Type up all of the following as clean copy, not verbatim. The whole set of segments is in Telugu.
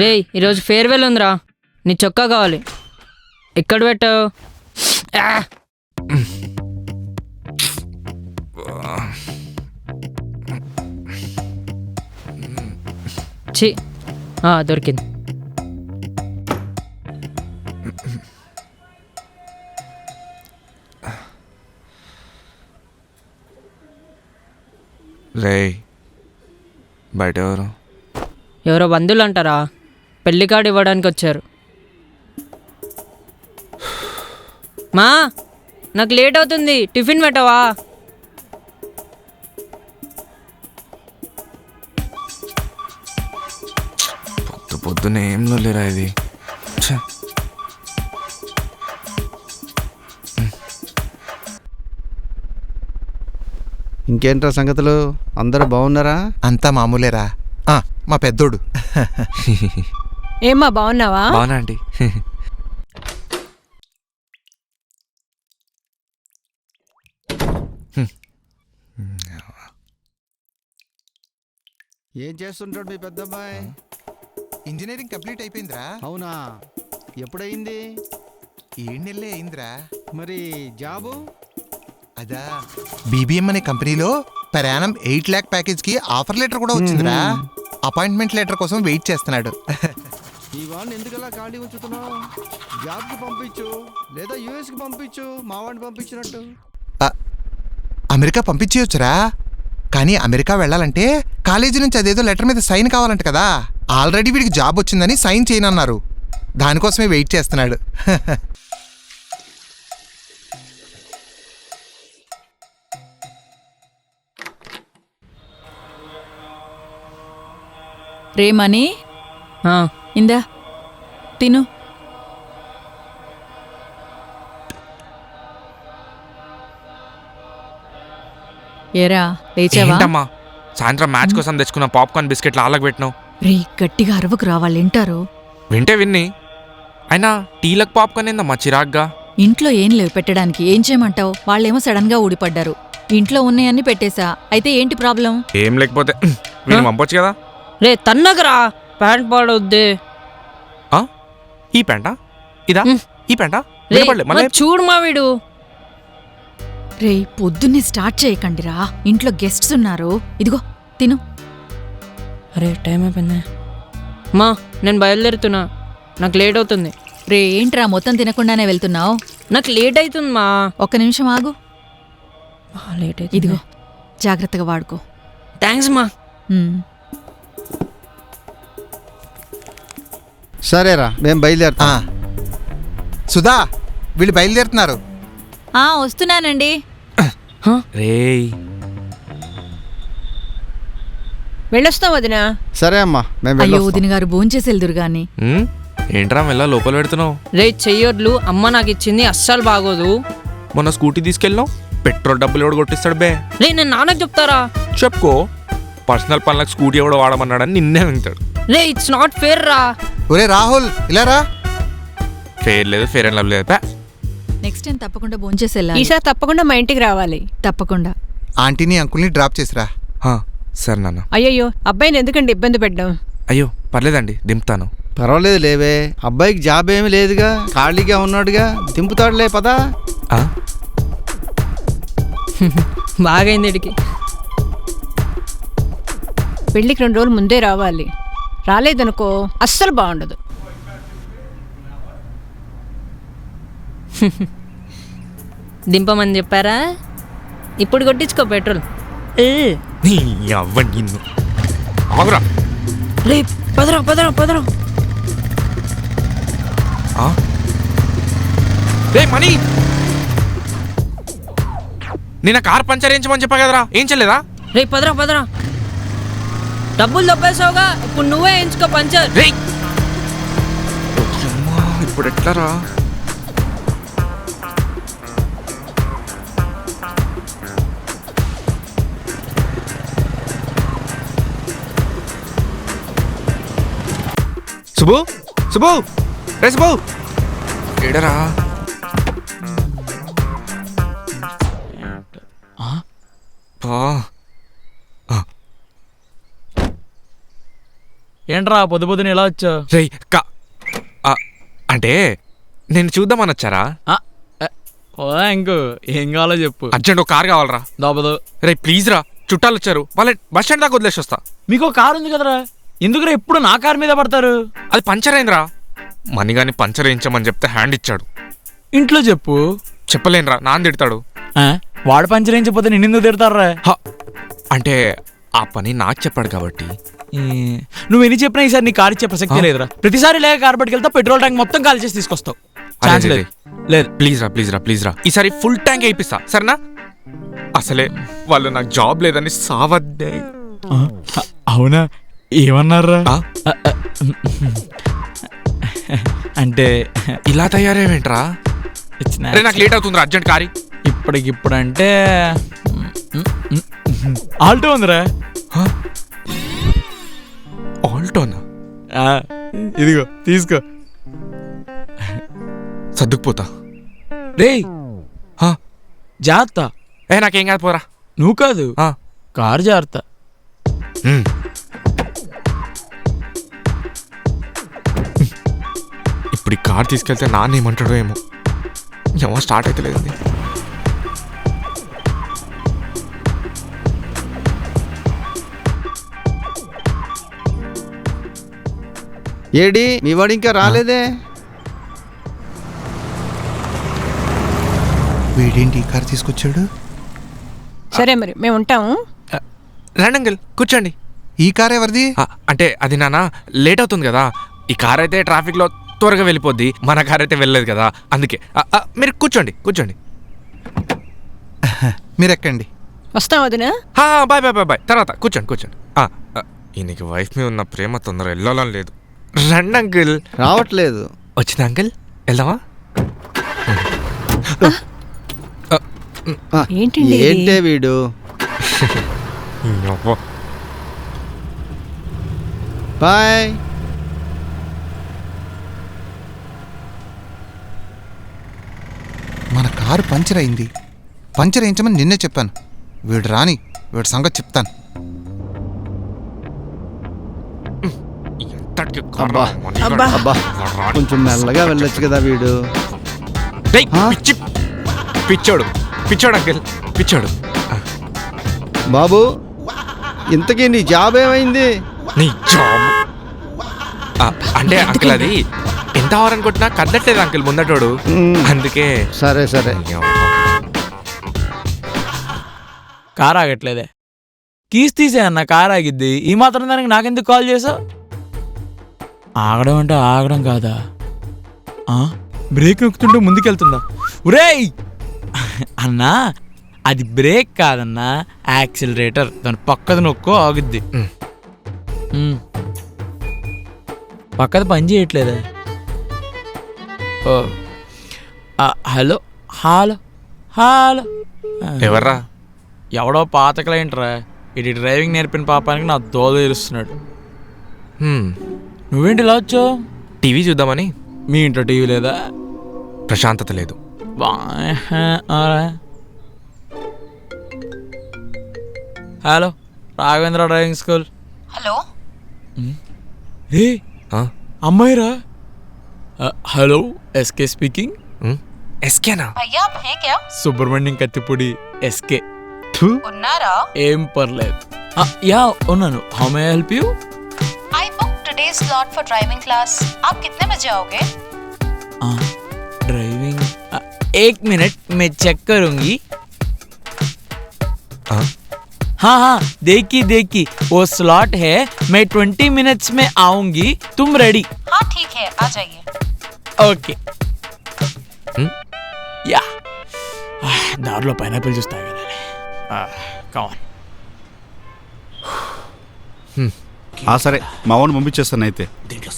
రేయ్ ఈరోజు ఫేర్వెల్ ఉందిరా, నీ చొక్కా కావాలి. ఎక్కడ పెట్టావు? ఛీ, దొరికింది. రే బయట ఎవరో బంధువులు అంటారా, పెళ్లి కార్డు ఇవ్వడానికి వచ్చారు. మా నాకు లేట్ అవుతుంది, టిఫిన్ పెట్టవా? పొద్దున్న ఏం లేరా ఇది. ఇంకేంట్రా సంగతులు, అందరూ బాగున్నారా? అంతా మామూలేరా. మా పెద్దోడు. ఏమ్మా బాగున్నావా? బాగున్నా ఆంటీ. ఏం చేస్తుంటాడు మీ పెద్దమ్మాయి? ఇంజనీరింగ్ కంప్లీట్ అయిపోయిందిరా. అవునా, ఎప్పుడయింది? 7 నెలలే అయిందిరా. మరి జాబు? అదా బీబీఎం అనే కంపెనీలో per annum 8 lakh ప్యాకేజ్కి ఆఫర్ లెటర్ కూడా వచ్చిందిరా. అపాయింట్మెంట్ లెటర్ కోసం వెయిట్ చేస్తున్నాడు. ఈ వాడిని ఎందుకలా ఖాళీ ఉంచుతున్నావు? జాబ్కి పంపించు, లేదా యూఎస్కి పంపించు, మా వాడిని పంపించినట్టు. అమెరికా పంపించేయొచ్చురా, కానీ అమెరికా వెళ్ళాలంటే కాలేజీ నుంచి అదేదో లెటర్ మీద సైన్ కావాలంట కదా. ఆల్రెడీ వీడికి జాబ్ వచ్చిందని సైన్ చేయనన్నారు, దానికోసమే వెయిట్ చేస్తున్నాడు. రేమని ఇందా తిను. ఏరా లేచావా? ఏంటమ్మా సాయంత్రం మ్యాచ్ కోసం తెచ్చుకున్న పాప్కార్న్ బిస్కెట్లు ఆళ్ళకి పెట్టినావు. రే గట్టిగా అరవకు రా, వాళ్ళు వింటారు. వింటే విన్ని, అయినా టీలకు పాప్కార్న్ ఏందమ్మా చిరాగ్గా? ఇంట్లో ఏం లేవు పెట్టడానికి, ఏం చేయమంటావు? వాళ్ళేమో సడన్ గా ఊడిపడ్డారు. ఇంట్లో ఉన్నాయన్ని పెట్టేశా, అయితే ఏంటి ప్రాబ్లం? ఏం లేకపోతే వీళ్ళు పంపొచ్చు కదా. రే తన్నగరా, ప్యాంట్ పాడొద్దే. ఈ పెంట ఇదా? ఈ పెంట చూడు మా వీడు. రే పొద్దున్నే స్టార్ట్ చేయకండిరా, ఇంట్లో గెస్ట్స్ ఉన్నారు. ఇదిగో తిను. అరే టైం అయిపోయింది మా, నేను బయలుదేరుతున్నా, నాకు లేట్ అవుతుంది. రే ఏంట్రా మొత్తం తినకుండానే వెళ్తున్నావు? నాకు లేట్ అవుతుంది మా. ఒక్క నిమిషం ఆగు. లేట్ అవుతుంది. ఇదిగో జాగ్రత్తగా వాడుకో. థ్యాంక్స్ మా. సరేరా, మేము బయలుదేరుతా. సుధా, వీళ్ళు బయలుదేరుతున్నారు. వస్తున్నానండి. రేయ్ వెళ్ళొస్తాం వదినా. సరే అమ్మా, మేము అయ్యో వెళ్ళొస్తాం. వదిన గారు భోంచేసి వెళ్దురు గాని. ఏంట్రా మెల్ల లోపల పెడుతున్నావు? రే చెయ్యొడ్లు అమ్మ నాకు ఇచ్చింది, అస్సలు బాగోదు. మొన్న స్కూటీ తీసుకెళ్ళినావు, పెట్రోల్ డబ్బులు ఎవడు కొట్టిస్తాడు బే? రే నేను నాన్నకు చెప్తారా? చెప్పుకో, పర్సనల్ పనులకు స్కూటీ ఎవడో వాడమన్నాడని నిన్నే వింటాడు. రే ఇట్స్ నాట్ ఫేర్ రా. ఒరే రాహుల్, ఇలా రా. ఫేర్ లేదు, ఫేర్ అండ్ లవ్ లేదు. నెక్స్ట్ టైం తప్పకుండా భోంచేసి వెళ్ళాలి. ఈసారి తప్పకుండా మా ఇంటికి రావాలి. తప్పకుండా. ఆంటీని అంకుల్ని డ్రాప్ చేసిరా. సరే నాన్న. అయ్యయ్యో అబ్బాయిని ఎందుకండి ఇబ్బంది పెట్టడం? అయ్యో పర్లేదండి, దింపుతాను. పర్వాలేదు లేవే, అబ్బాయికి జాబ్ ఏమీ లేదుగా, ఖాళీగా ఉన్నాడుగా, దింపుతాడులే పదా. బాగైంది ఇడికి. పెళ్ళికి 2 రోజులు ముందే రావాలి, రాలేదనుకో అస్సలు బాగుండదు. దింపమని చెప్పారా? ఇప్పుడు కొట్టించుకో పెట్రోల్. ఆగురా. రే పదరా పదరా పదరా. రే మనీ, నిన్న కార్ పంచర్ వేయించమని చెప్పా కదరా, ఏం చేయలేదా? రే పదరా పదరా, డబ్బులు దొబ్బేసావుగా, ఇప్పుడు నువ్వే ఎంచుకో పంచర్. రే ఇప్పుడు ఎట్లారా? సుబ్బు, సుబ్బు, రే సుబ్బు, ఏడరా? ఏంట్రా పొద్దు పొద్దున ఇలా వచ్చావు? రేయ్ అంటే నేను చూద్దామని వచ్చారా? ఇంకో ఏం కావాలో చెప్పు. అర్జెంట్ ఒక కార్ కావాలరా. దాబదు. రే ప్లీజ్ రా, చుట్టాలు వచ్చారు, వాళ్ళ బస్ స్టాండ్ దాకా వదిలేసి వస్తా. మీకు కారు ఉంది కదరా, ఎందుకురా ఎప్పుడు నా కారు మీద పడతారు? అది పంచర్ అయిందిరా. మనీగాని పంచర్ వేయించమని చెప్తే హ్యాండ్ ఇచ్చాడు. ఇంట్లో చెప్పు. చెప్పలేనురా, నాన్న తిడతాడు. వాడు పంచర్ వేయించకపోతే నిన్నెందుకు తిడతారా? అంటే ఆ పని నాకు చెప్పాడు కాబట్టి. నువ్వు ఎన్ని చెప్పినా ఈసారి నీ కారు ఇచ్చే ప్రసక్తే లేదురా. ప్రతిసారి లేక కారు పట్టుకెళ్తా, పెట్రోల్ ట్యాంక్ మొత్తం కాల్ చేసి తీసుకొస్తావు. ఛాన్స్ లేదు. లేదు, ప్లీజ్ రా ఈసారి ఫుల్ ట్యాంక్ వేయిస్తా సరేనా? అసలే వాళ్ళు నాకు జాబ్ లేదని సావద్దే. అవునా, ఏమన్నారా? అంటే ఇలా తయారేమేంట్రా? నాకు లేట్ అవుతుందిరా, అర్జెంట్ కారీ. ఇప్పటికిప్పుడంటే ఆల్టో ఉందిరా. ఆల్టోనా? ఇదిగో తీసుకో. సర్దుకుపోతా. రేయ్ జాగ్రత్త. నాకేం కాదు, పోరా. నువ్వు కాదు, కారు జాగ్రత్త. ఇప్పుడు ఈ కార్ తీసుకెళ్తే నాన్న ఏమంటాడో ఏమో. ఏమో స్టార్ట్ అయితే లేదండి. ఏడి మీ వాడు ఇంకా రాలేదే? వీడేంటి ఈ కారు తీసుకొచ్చాడు? సరే మరి మేము ఉంటాము. రండి అంకుల్, కూర్చోండి. ఈ కార్ ఎవరిది? అంటే అది నాన్న లేట్ అవుతుంది కదా. ఈ కార్ అయితే ట్రాఫిక్లో త్వరగా వెళ్ళిపోద్ది, మన కార్ అయితే వెళ్ళలేదు కదా, అందుకే. మీరు కూర్చోండి. మీరు ఎక్కండి. వస్తాం వదినా. బాయ్. తర్వాత కూర్చోండి. ఈయనకి వైఫ్ మీద ఉన్న ప్రేమ తొందర వెళ్ళాలని లేదు. రండి అంకుల్. రావట్లేదు. వచ్చింది అంకుల్, వెళ్దామా? ఏంటండి ఇది? ఏంటే వీడు? బాయ్. మన కారు పంచర్ అయింది. పంచర్ వేయించమని నిన్నే చెప్పాను. వీడు రాని, వీడి సంగతి చెప్తాను. అబ్బా కొంచెం మెల్లగా వెళ్ళొచ్చు కదా వీడు. పిచ్చోడు అంకుల్, పిచ్చోడు. బాబు ఇంతకీ నీ జాబ్ ఏమైంది? నీ జాబ్ అంటే అంకుల్ అది ఎంత అవ్వాలనుకుంటున్నా కదలట్లేదు అంకుల్ ముందటోడు, అందుకే. సరే కారు ఆగట్లేదే. కీస్ తీసే అన్న, కారు ఆగిద్ది. ఈ మాత్రం దానికి నాకెందుకు కాల్ చేసావు? ఆగడం అంటే ఆగడం కాదా? బ్రేక్ నొక్కుతుంటే ముందుకెళ్తుందా? ఒరేయ్ అన్నా, అది బ్రేక్ కాదన్నా, యాక్సిలరేటర్. దాని పక్కది నొక్కో ఆగుద్ది. పక్కది పని చేయట్లేదా? హలో. ఎవర్రా? ఎవడో పాత క్లయింట్ రా. ఇది డ్రైవింగ్ నేర్పిన పాపానికి నా దోల తీరుస్తున్నాడు. నువ్వేంటి ఇలా వచ్చావు? టీవీ చూద్దామని. మీ ఇంట్లో టీవీ లేదా? ప్రశాంతత లేదు. Hello, Raghavendra driving school. Hello, ఏ అమ్మాయిరా? Hello, SK speaking. ఎస్కేనా? సుబ్రహ్మణ్యం కత్తిపూడి ఎస్కే. ఉన్నారా? ఏం పర్లేదు. యా ఉన్నాను. How may I help you? I booked today's slot for driving class. आप कितने बजे आओगे? ड्राइविंग 1 मिनट मैं चेक करूंगी. हाँ देखी वो स्लॉट है. मैं 20 मिनट्स में आऊंगी. तुम रेडी? हाँ ठीक है, आ जाइए. ओके. या దారిలో పైనాపిల్ జ్యూస్ తాగాలి. కమాన్. సరే, మా వాడిని పంపించేస్తాను. అయితే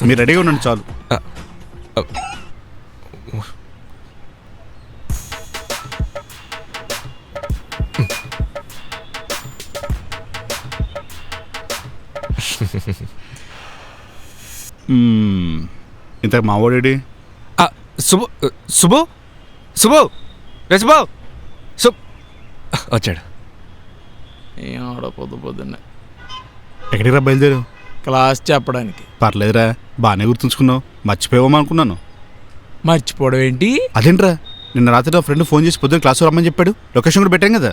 మీరు రెడీగా ఉండండి చాలు. ఇంతకు మా వాడేడి? శుభు వచ్చాడు. ఏం ఆడ పొద్దున్నే. ఎక్కడికి రా బయలుదేరు? క్లాస్ చెప్పడానికి. పర్లేదురా, బాగానే గుర్తుంచుకున్నావు. మర్చిపోయామో అనుకున్నాను. మర్చిపోవడం ఏంటి? అదేంట్రా, నిన్న రాత్రి నా ఫ్రెండ్ ఫోన్ చేసి పొద్దున్న క్లాసు రమ్మని చెప్పాడు. లొకేషన్ కూడా పెట్టాం కదా.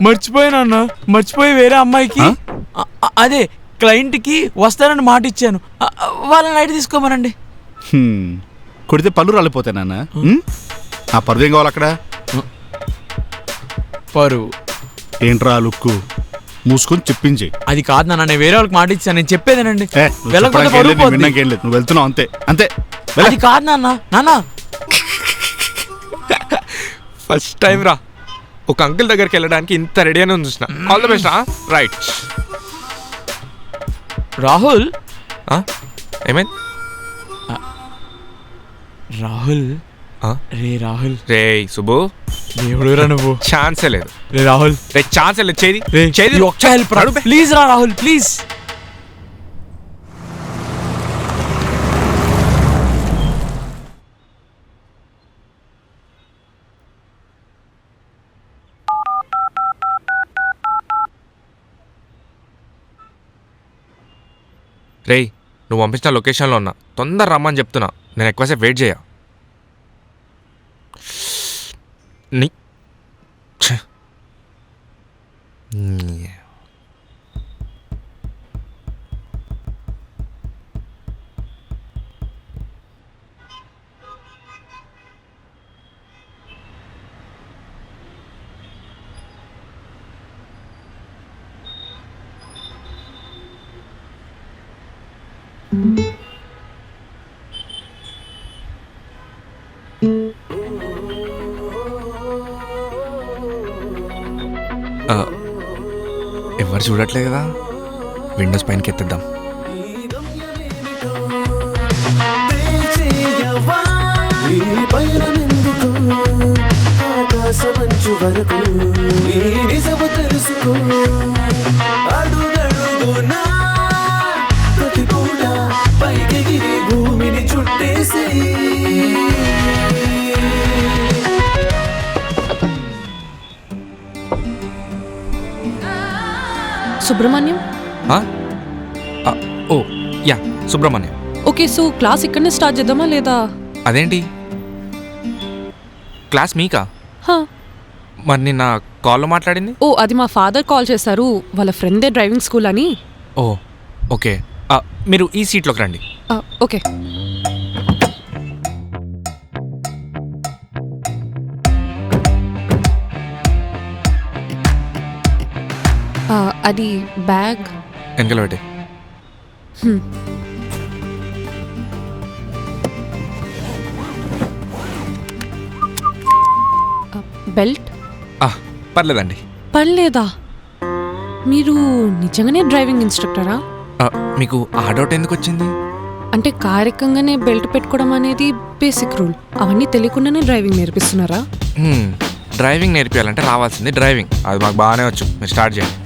మర్చిపోయానన్నా, మర్చిపోయి వేరే అమ్మాయికి అదే క్లయింట్కి వస్తానని మాట ఇచ్చాను. వాళ్ళని నైట్ తీసుకోమనండి. కొడితే పళ్ళు రాలిపోతాయి నాన్న. ఆ పరువు ఏం కావాలి అక్కడ? పరువు ఏంట్రా లుక్కు? మూసుకొని చెప్పించి. అది కాదు నాన్న, నేను వేరే వాళ్ళకి మాట ఇచ్చాను. నేను చెప్పేదేనండి. విన్నాకేం లేదు, నువ్వు వెళ్తున్నావు అంతే అంతే. అది కాదు నాన్న. నాన్న ఫస్ట్ టైం రా ఒక అంకుల్ దగ్గరికి వెళ్ళడానికి ఇంత రెడీ అని చూసిన. All the best. Right Rahul. ఏమైంది రాహుల్? రే రాహుల్. రే సుబ్బు, దేవుడురా నువ్వు. ఛాన్సే లేదు. రే రాహుల్, రే ఛాన్సే లేదు. చేది ఒక్క హెల్ప్ రా ప్లీజ్. రా రాహుల్ ప్లీజ్. రేయ్, నువ్వు పంపించిన లొకేషన్లో ఉన్నా. తొందర రమ్మని చెప్తున్నా. నేను ఎక్కువసేపు వెయిట్ చేయ. నీ ఎవరు చూడట్లే కదా. విండోస్ పైనకి ఎత్తిద్దాం. సుబ్రహ్మణ్యం. ఓ yeah, Subrahmanyam. Okay, so class ఇక్కడనే స్టార్ట్ చేద్దామా లేదా? అదేంటి క్లాస్ మీకా? హా. మరి నిన్న కాల్లో మాట్లాడింది? ఓ, అది మా ఫాదర్ కాల్ చేశారు. వాళ్ళ ఫ్రెండ్దే డ్రైవింగ్ స్కూల్ అని. ఓ ఓకే, మీరు ఈ సీట్లోకి రండి. ఓకే. అది బ్యాగ్ వెనకాల పెట్టే. బెల్ట్ పర్లేదండి. పర్లేదా? మీరు నిజంగానే డ్రైవింగ్ ఇన్స్ట్రక్టరా? మీకు ఆ డౌట్ ఎందుకు వచ్చింది? అంటే కార్ ఎక్కంగానే బెల్ట్ పెట్టుకోవడం అనేది బేసిక్ రూల్. అవన్నీ తెలియకుండానే డ్రైవింగ్ నేర్పిస్తున్నారా? డ్రైవింగ్ నేర్పించాలంటే రావాల్సింది డ్రైవింగ్. అది మాకు బాగానే వచ్చు. మీరు స్టార్ట్ చేయండి.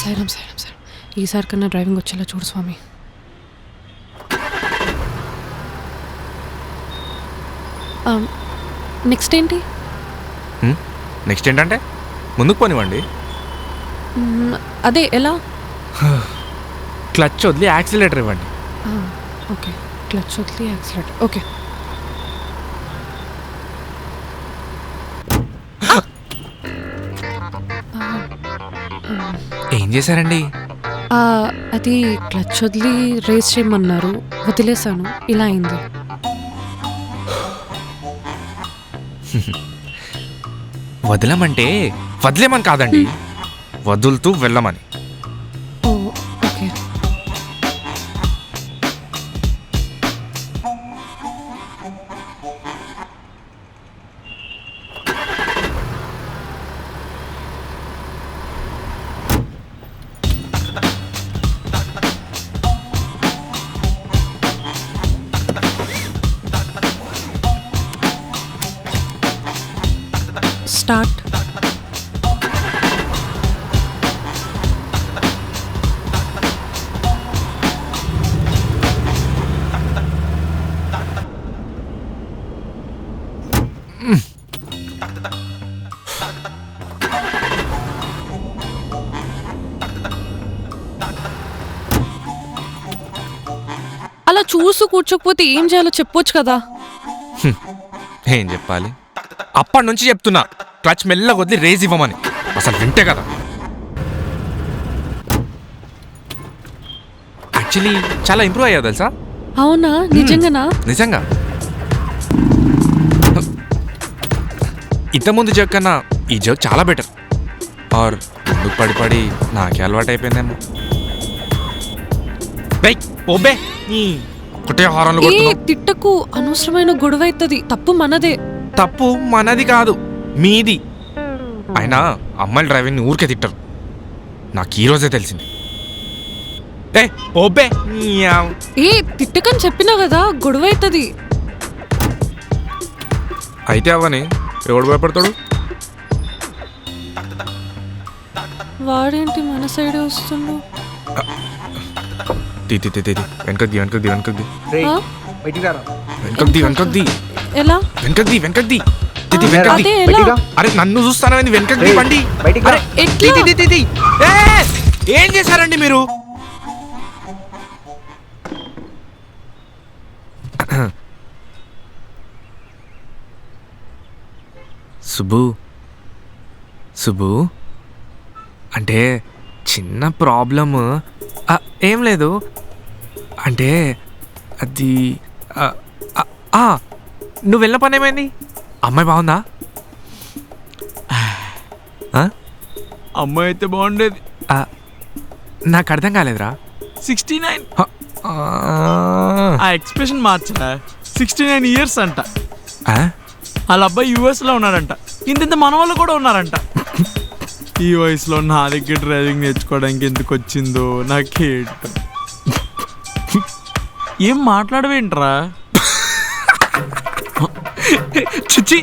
సైరం సైరం సైరం. ఈసారి కన్నా డ్రైవింగ్ వచ్చేలా చూడు స్వామి. నెక్స్ట్ ఏంటి? నెక్స్ట్ ఏంటంటే ముందుకు పోనివ్వండి. అదే ఎలా? క్లచ్ వదిలి యాక్సిలేటర్ ఇవ్వండి. ఓకే, క్లచ్ వదిలి యాక్సిలేటర్. ఓకే. ఏం చేశారండి? అది క్లచ్ వదిలి రేస్ చేయమన్నారు, వదిలేశాను, ఇలా అయింది. వదలమంటే వదిలేమని కాదండి, వదులుతూ వెళ్ళమని. ఓ ఓకే. స్టార్ట్. చూస్తూ కూర్చోకపోతే ఏం చేయాలో చెప్పొచ్చు కదా. ఏం చెప్పాలి? అప్పటి నుంచి చెప్తున్నా క్లచ్ మెల్లగా వదిలి రేజ్ ఇవ్వమని. అసలు వింటే కదా. యాక్చువల్లీ చాలా ఇంప్రూవ్ అయ్యావు తెలుసా? అవునా? నిజంగానా? నిజంగా. ఇంతకుముందు జోక్ కన్నా ఈ జోక్ చాలా బెటర్. ఆర్ ముందుకు పడి పడి నాకే అలవాటు అయిపోయిందేమో. ఒకటే హారంలో ఏ కొడుతున్నావు. తిట్టకు, అనవసరమైన గొడవ అవుతుంది. తప్పు మనదే. తప్పు మనది కాదు, మీది. అయినా అమ్మాయిలు డ్రైవింగ్ ఊరికే తిట్టరు. నాకు ఈరోజే తెలిసింది. ఓబే ఏ తిట్టకని చెప్పినా కదా, గొడవ అవుతుంది. అయితే అవని ఎవడు భయపడతాడు? వాడేంటి మన సైడే వస్తుండు? వెనకది వెనకది వెనకది ఆ? వెనకది వెనకది ఎలా? వెనకది వెనకది అదే ఎలా? అరే నన్ను చూస్తానని వెనకది బండి. అరే, ఎట్లా? ఏం చేశారండి మీరు? సుబ్బు సుబ్బు అంటే చిన్న ప్రాబ్లమ్. ఏం లేదు. అంటే అది నువ్వు వెళ్ళిన పని ఏమైంది? అమ్మాయి బాగుందా? అమ్మాయి అయితే బాగుండేది. నాకు అర్థం కాలేదురా. 69. ఆ ఎక్స్ప్రెషన్ మార్చా. 69 years అంట. వాళ్ళ అబ్బాయి యూఎస్లో ఉన్నాడంట. ఇంత మన వాళ్ళు కూడా ఉన్నారంట. ఈ వయసులో నా దగ్గర డ్రైవింగ్ నేర్చుకోవడానికి ఎందుకు వచ్చిందో నాకేంట. ఏం మాట్లాడవేంట్రా? చిచ్చి,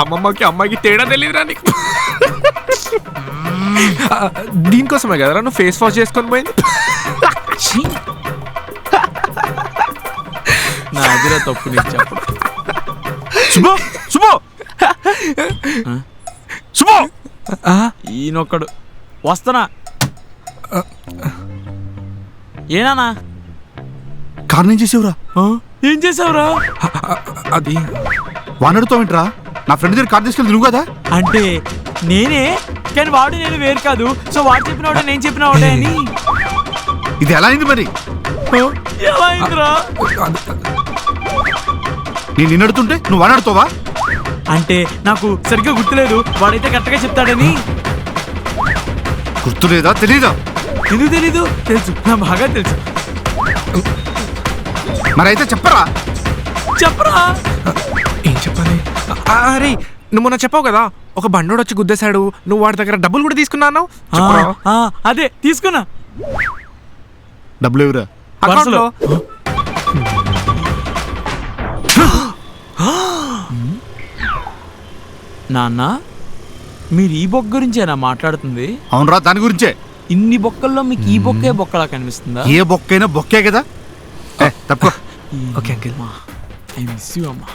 అమ్మమ్మకి అమ్మాయికి తేడా తెలియదురా నీకు. దీనికోసమే కదరా నువ్వు ఫేస్ వాష్ చేసుకొని పోయింది. నాదిరా తప్పు నీకు చెప్పు. శుభో శుభో శుభో ఈయనొక్కడు వస్తానా. ఏనా కార్ నుంచి చేసేవరా? ఏం చేసావురా? అది వానడుతో ఏంట్రా? నా ఫ్రెండ్ దగ్గర కార్ తీసుకెళ్ళి నువ్వు కదా? అంటే నేనే, కానీ వాడు నేను వేరు కాదు. సో వాడు చెప్పిన వాడే నేను చెప్పిన వాడే అని. ఇది ఎలా అయింది మరి? ఎలా అయిందిరా? నేను నిన్నడుతుంటే నువ్వు వానడుతావా? అంటే నాకు సరిగ్గా గుర్తులేదు. వాడైతే కరెక్ట్గా చెప్తాడని. గుర్తులేదా? తెలీదా? ఎందుకు తెలీదు? తెలుసు, నా బాగా తెలుసు. మరి అయితే చెప్పరా? చెప్పరా? ఏం చెప్పాలి? అరే నువ్వు మొన్న చెప్పావు కదా, ఒక బండోడు వచ్చి గుద్దేశాడు, నువ్వు వాడి దగ్గర డబ్బులు కూడా తీసుకున్నాను. అదే తీసుకున్నా. డబ్బులు ఎవరా? పర్సులో. నాన్న, మీరు ఈ బొక్క గురించేనా మాట్లాడుతుంది? అవునరా, దాని గురించే. ఇన్ని బొక్కల్లో మీకు ఈ బొక్కే బొక్కలా కనిపిస్తుందా? ఏ బొక్కైనా బొక్కే కదా. తప్ప. Okay uncle. I miss you అమ్మా.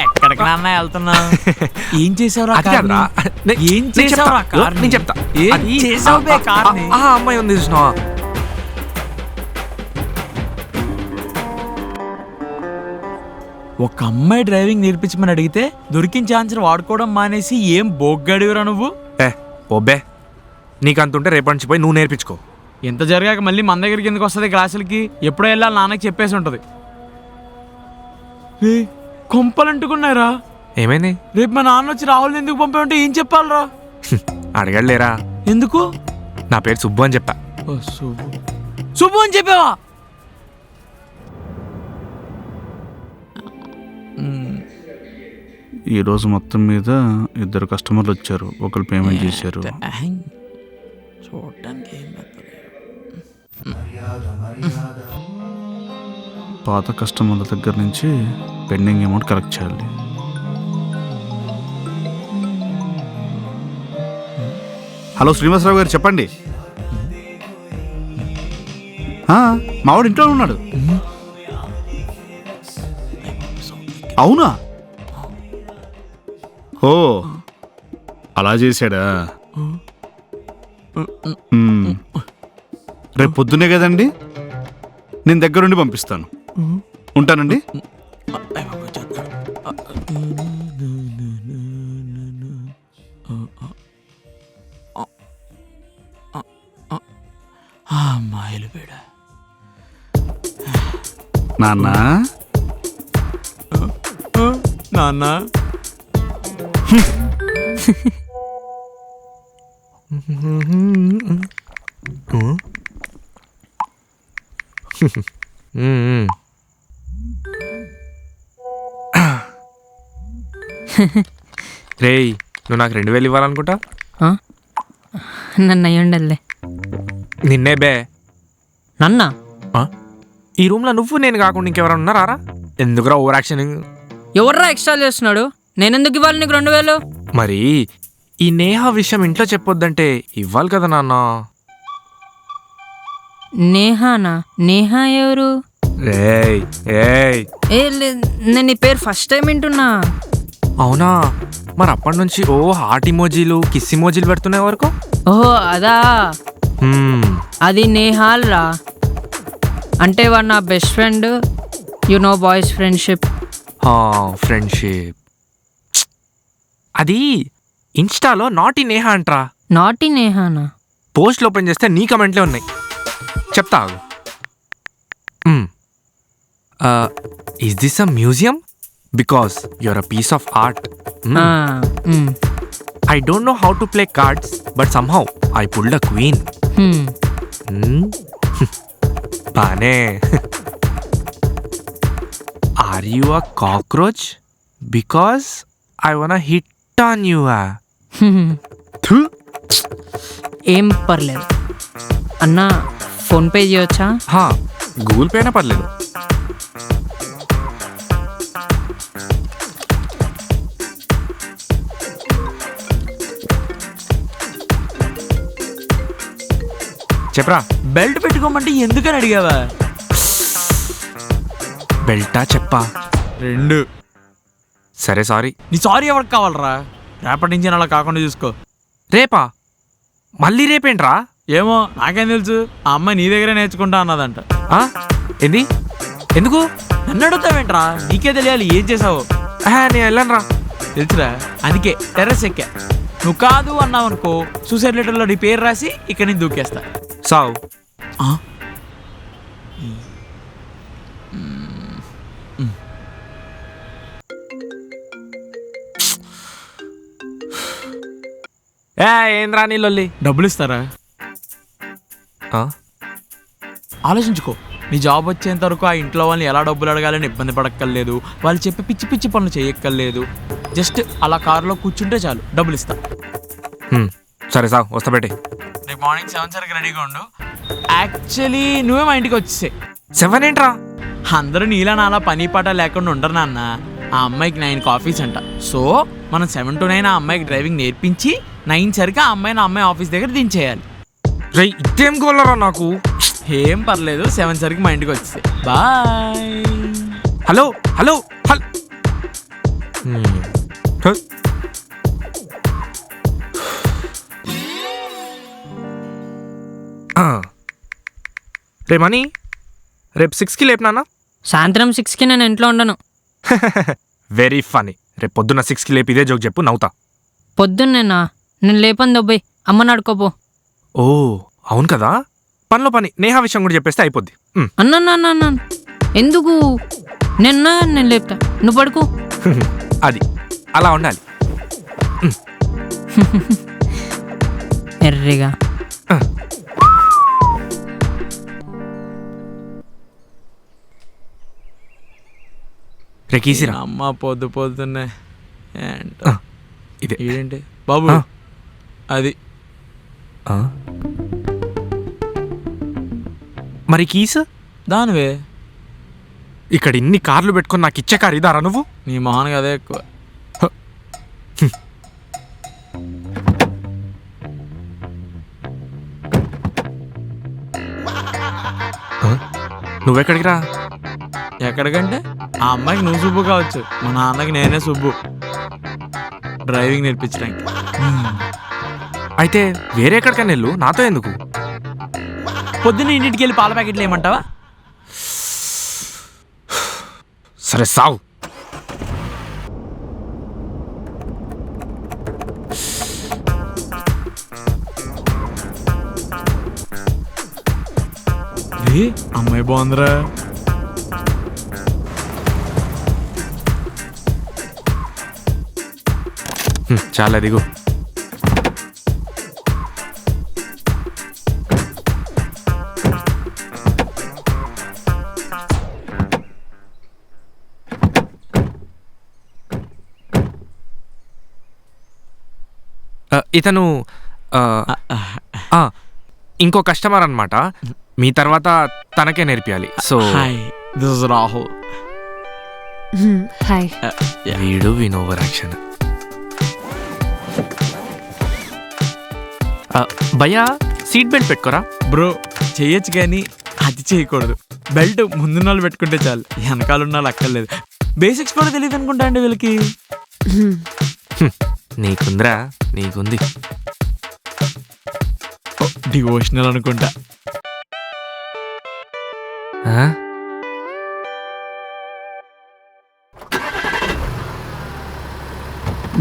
ఎక్కడికి నాన్న వెళ్తున్నా? ఏం చేసావురా? ఏం చేసావురా? నేను చెప్తా. ఏం చేసావు బే కార్ని? అమ్మాయి ఉంది చూసినావా? ఒక అమ్మాయి డ్రైవింగ్ నేర్పించమని అడిగితే దొరికిన ఛాన్స్ వాడుకోవడం మానేసి ఏం బొగ్గడివిరా నువ్వు? ఓబే, నీకు అంతుంటే రేపటి నుంచి పోయి నువ్వు నేర్పించుకో. ఎంత జరిగాక మళ్ళీ మన దగ్గరికి ఎందుకు వస్తుంది క్లాసులకి? ఎప్పుడో వెళ్ళాలి నాన్నకి చెప్పేసి ఉంటుంది. కొంపలు అంటుకున్నారా? ఏమైంది? రేపు మా నాన్న వచ్చి రాహుల్ ఎందుకు పంపామంటే ఏం చెప్పాలరా? అడగలేరా? ఎందుకు? నా పేరు సుబ్బు అని చెప్పా. సుబ్బు అని చెప్పావా? ఈరోజు మొత్తం మీద 2 కస్టమర్లు వచ్చారు. ఒకరు పేమెంట్ చేశారు. చూడటానికి పాత కస్టమర్ల దగ్గర నుంచి పెండింగ్ అమౌంట్ కలెక్ట్ చేయాలి. హలో శ్రీనివాసరావు గారు, చెప్పండి. మావాడు ఇంట్లో ఉన్నాడు. అవునా? ఓ, అలా చేశాడా? రేపు పొద్దునే కదండి? నేను దగ్గరుండి పంపిస్తాను. ఉంటానండి. అమ్మాయిలు బేడ నాన్న నాన్న రేయ్, నువ్వు నాకు 2000 ఇవ్వాలనుకుంటా. ఆ? నన్ను అయ్యి ఉండలే. నిన్నే బే. నన్నా? ఈ రూమ్లో నువ్వు నేను కాకుండా ఇంకెవరైనా ఉన్నారా? ఎందుకురా ఓవర్ యాక్షన్? ఎవర్రా ఎక్స్ట్రా చేస్తున్నాడు? నేనెందుకు ఇవ్వాలి నీకు 2000? మరి ఈ నేహ విషయం ఇంట్లో చెప్పొద్దంటే ఇవ్వాలి కదా నాన్న. నేహానా? నేహా ఎవరు? రేయ్ ఏయ్, నేను ఈ పేరు ఫస్ట్ టైం వింటున్నా. అవునా? మరి అప్పటి నుంచి ఓ హార్ట్ ఇమోజీలు కిస్ ఇమోజీలు పెడుతున్నాయి వరకు. ఓహో అదా, అది నేహాల్ రా. అంటే వాడు నా best friend. You know boys friendship. Friendship. అది ఇన్స్టాలో నాటి నేహ అంట్రా. నాటి నేహానా? పోస్ట్లు ఓపెన్ చేస్తే నీ కమెంట్లే ఉన్నాయి. చెప్తా ఆగు. Is this a museum? Because you're a piece of art. I don't know how to play cards, but somehow I pulled a queen. Bane. Are you a cockroach? Because I wanna hit on you. ఏం పర్లేదు అన్నా. ఫోన్పే చేయొచ్చా? గూగుల్ పే అయినా పర్లేదు. చెప్పరా. బెల్ట్ పెట్టుకోమంటే ఎందుకని అడిగావా? బెల్టా చెప్పా? 2. సరే సారీ. నీ సారీ ఎవరికి కావాలరా? రేపటి నుంచి అలా కాకుండా చూసుకో. రేపా? మళ్ళీ రేపేంట్రా? ఏమో నాకేం తెలుసు. ఆ అమ్మాయి నీ దగ్గరే నేర్చుకుంటా అన్నదంట. ఏంది? ఎందుకు? నన్ను అడుగుతావేంట్రా? నీకే తెలియాలి ఏం చేసావు. నేను వెళ్ళను రా. తెలుసురా, అందుకే టెర్రస్ ఎక్కా. నువ్వు కాదు అన్నావు అనుకో, సూసైడ్ లెటర్లో నీ పేరు రాసి ఇక్కడ నుంచి దూకేస్తా. సావు. ఏంద్రా నీ లొల్లి? డబ్బులు ఇస్తారా? ఆలోచించుకో. నీ జాబ్ వచ్చేంత వరకు ఆ ఇంట్లో వాళ్ళని ఎలా డబ్బులు అడగాలని ఇబ్బంది పడక్కర్లేదు. వాళ్ళు చెప్పి పిచ్చి పిచ్చి పనులు చేయక్కర్లేదు. జస్ట్ అలా కారులో కూర్చుంటే చాలు, డబ్బులు ఇస్తా. సరే సాగు, వస్తా పెట్టి. రేపు మార్నింగ్ 7 సరికి రెడీగా ఉండు. యాక్చువల్లీ నువ్వే మా ఇంటికి వచ్చేసే. 7 ఏంట్రా? అందరూ నీలా నాలా పని పాట లేకుండా ఉండరు నాన్న. ఆ అమ్మాయికి 9 ఆఫీస్ అంట. సో మనం 7 to 9 ఆ అమ్మాయికి డ్రైవింగ్ నేర్పించి 9 సరికి ఆ అమ్మాయి ఆఫీస్ దగ్గర దించేయాలి. రే ఇదేం గోలరా నాకు. ఏం పర్లేదు, 7 సరికి మా ఇంటికి వచ్చేసే. బాయ్. Hello hello hello. రే మనీ, రేపు 6కి లేపినానా? సాయంత్రం 6కి నేను ఇంట్లో ఉండను. Very funny. రేపు పొద్దున్న 6కి లేపి ఇదే జోక్ చెప్పు, నవ్వుతా. పొద్దున్నేనా? నేను లేపని దొబ్బాయి. అమ్మని అడుకోపో. ఓ అవును కదా, పనిలో పని నేహా విషయం కూడా చెప్పేస్తే అయిపోద్ది. అన్నా ఎందుకు? నేను లేపుతా, నువ్వు పడుకో. అది అలా ఉండాలి. ఎర్రిగా. రెకీసిరా అమ్మ పొద్దున్నే ఇదే ఏంటి బాబు? అది మరి కీస్ దానివే. ఇక్కడ ఇన్ని కార్లు పెట్టుకొని నాకు ఇచ్చే కారు ఇదారా నువ్వు? నీ మొహానికి అదే ఎక్కువ. నువ్వెక్కడికి రా? ఎక్కడికంటే ఆ అమ్మాయికి నువ్వు సుబ్బు కావచ్చు, మా నాన్నకి నేనే సుబ్బు, డ్రైవింగ్ నేర్పించడానికి. అయితే వేరే ఎక్కడికైనా వెళ్ళు, నాతో ఎందుకు? పొద్దున్న ఇంటికి వెళ్ళి పాల ప్యాకెట్లు ఏమంటావా? సరే సావు. అమ్మాయి బాగుందిరా. చాలా దిగు. ఇతను ఇంకో కస్టమర్ అన్నమాట. మీ తర్వాత తనకే నేర్పియాలి. So hi, this is Rahul. Hi. వీడు ఓవర్ యాక్షన్. భయ్యా సీట్ బెల్ట్ పెట్టుకోరా. బ్రో చెయ్యొచ్చు కానీ అది చేయకూడదు. బెల్ట్ ముందున్న వాళ్ళు పెట్టుకుంటే చాలు, వెనకాల ఉన్న వాళ్ళు అక్కర్లేదు. బేసిక్స్ కూడా తెలియదు అనుకుంటా అండి వీళ్ళకి. నీకుందిరా, నీకుంది. డివోషనల్ అనుకుంటా.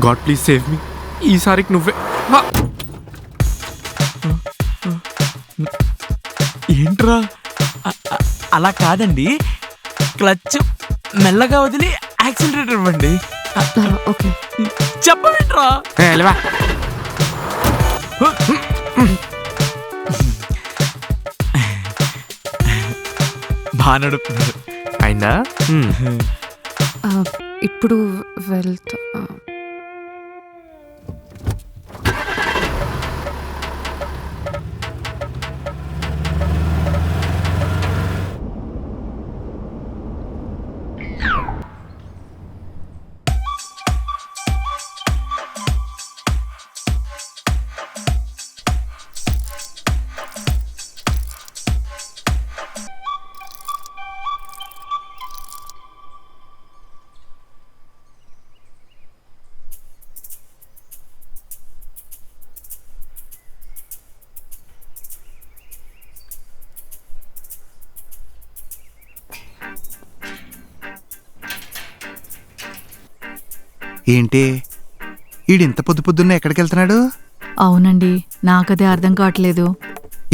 God please save me. ఈసారికి నువ్వే. ఏంట్రా అలా కాదండి, క్లచ్ మెల్లగా వదిలి యాక్సిలరేటర్ ఇవ్వండి. ఓకే. చెప్పవేంట్రా. బాగా నడుపుతున్నారు. అయిందా? ఇప్పుడు వెళ్తా. ఏంటి ఈడింత పొద్దు పొద్దున్న ఎక్కడికి వెళ్తున్నాడు? అవునండి, నాకదే అర్థం కావట్లేదు.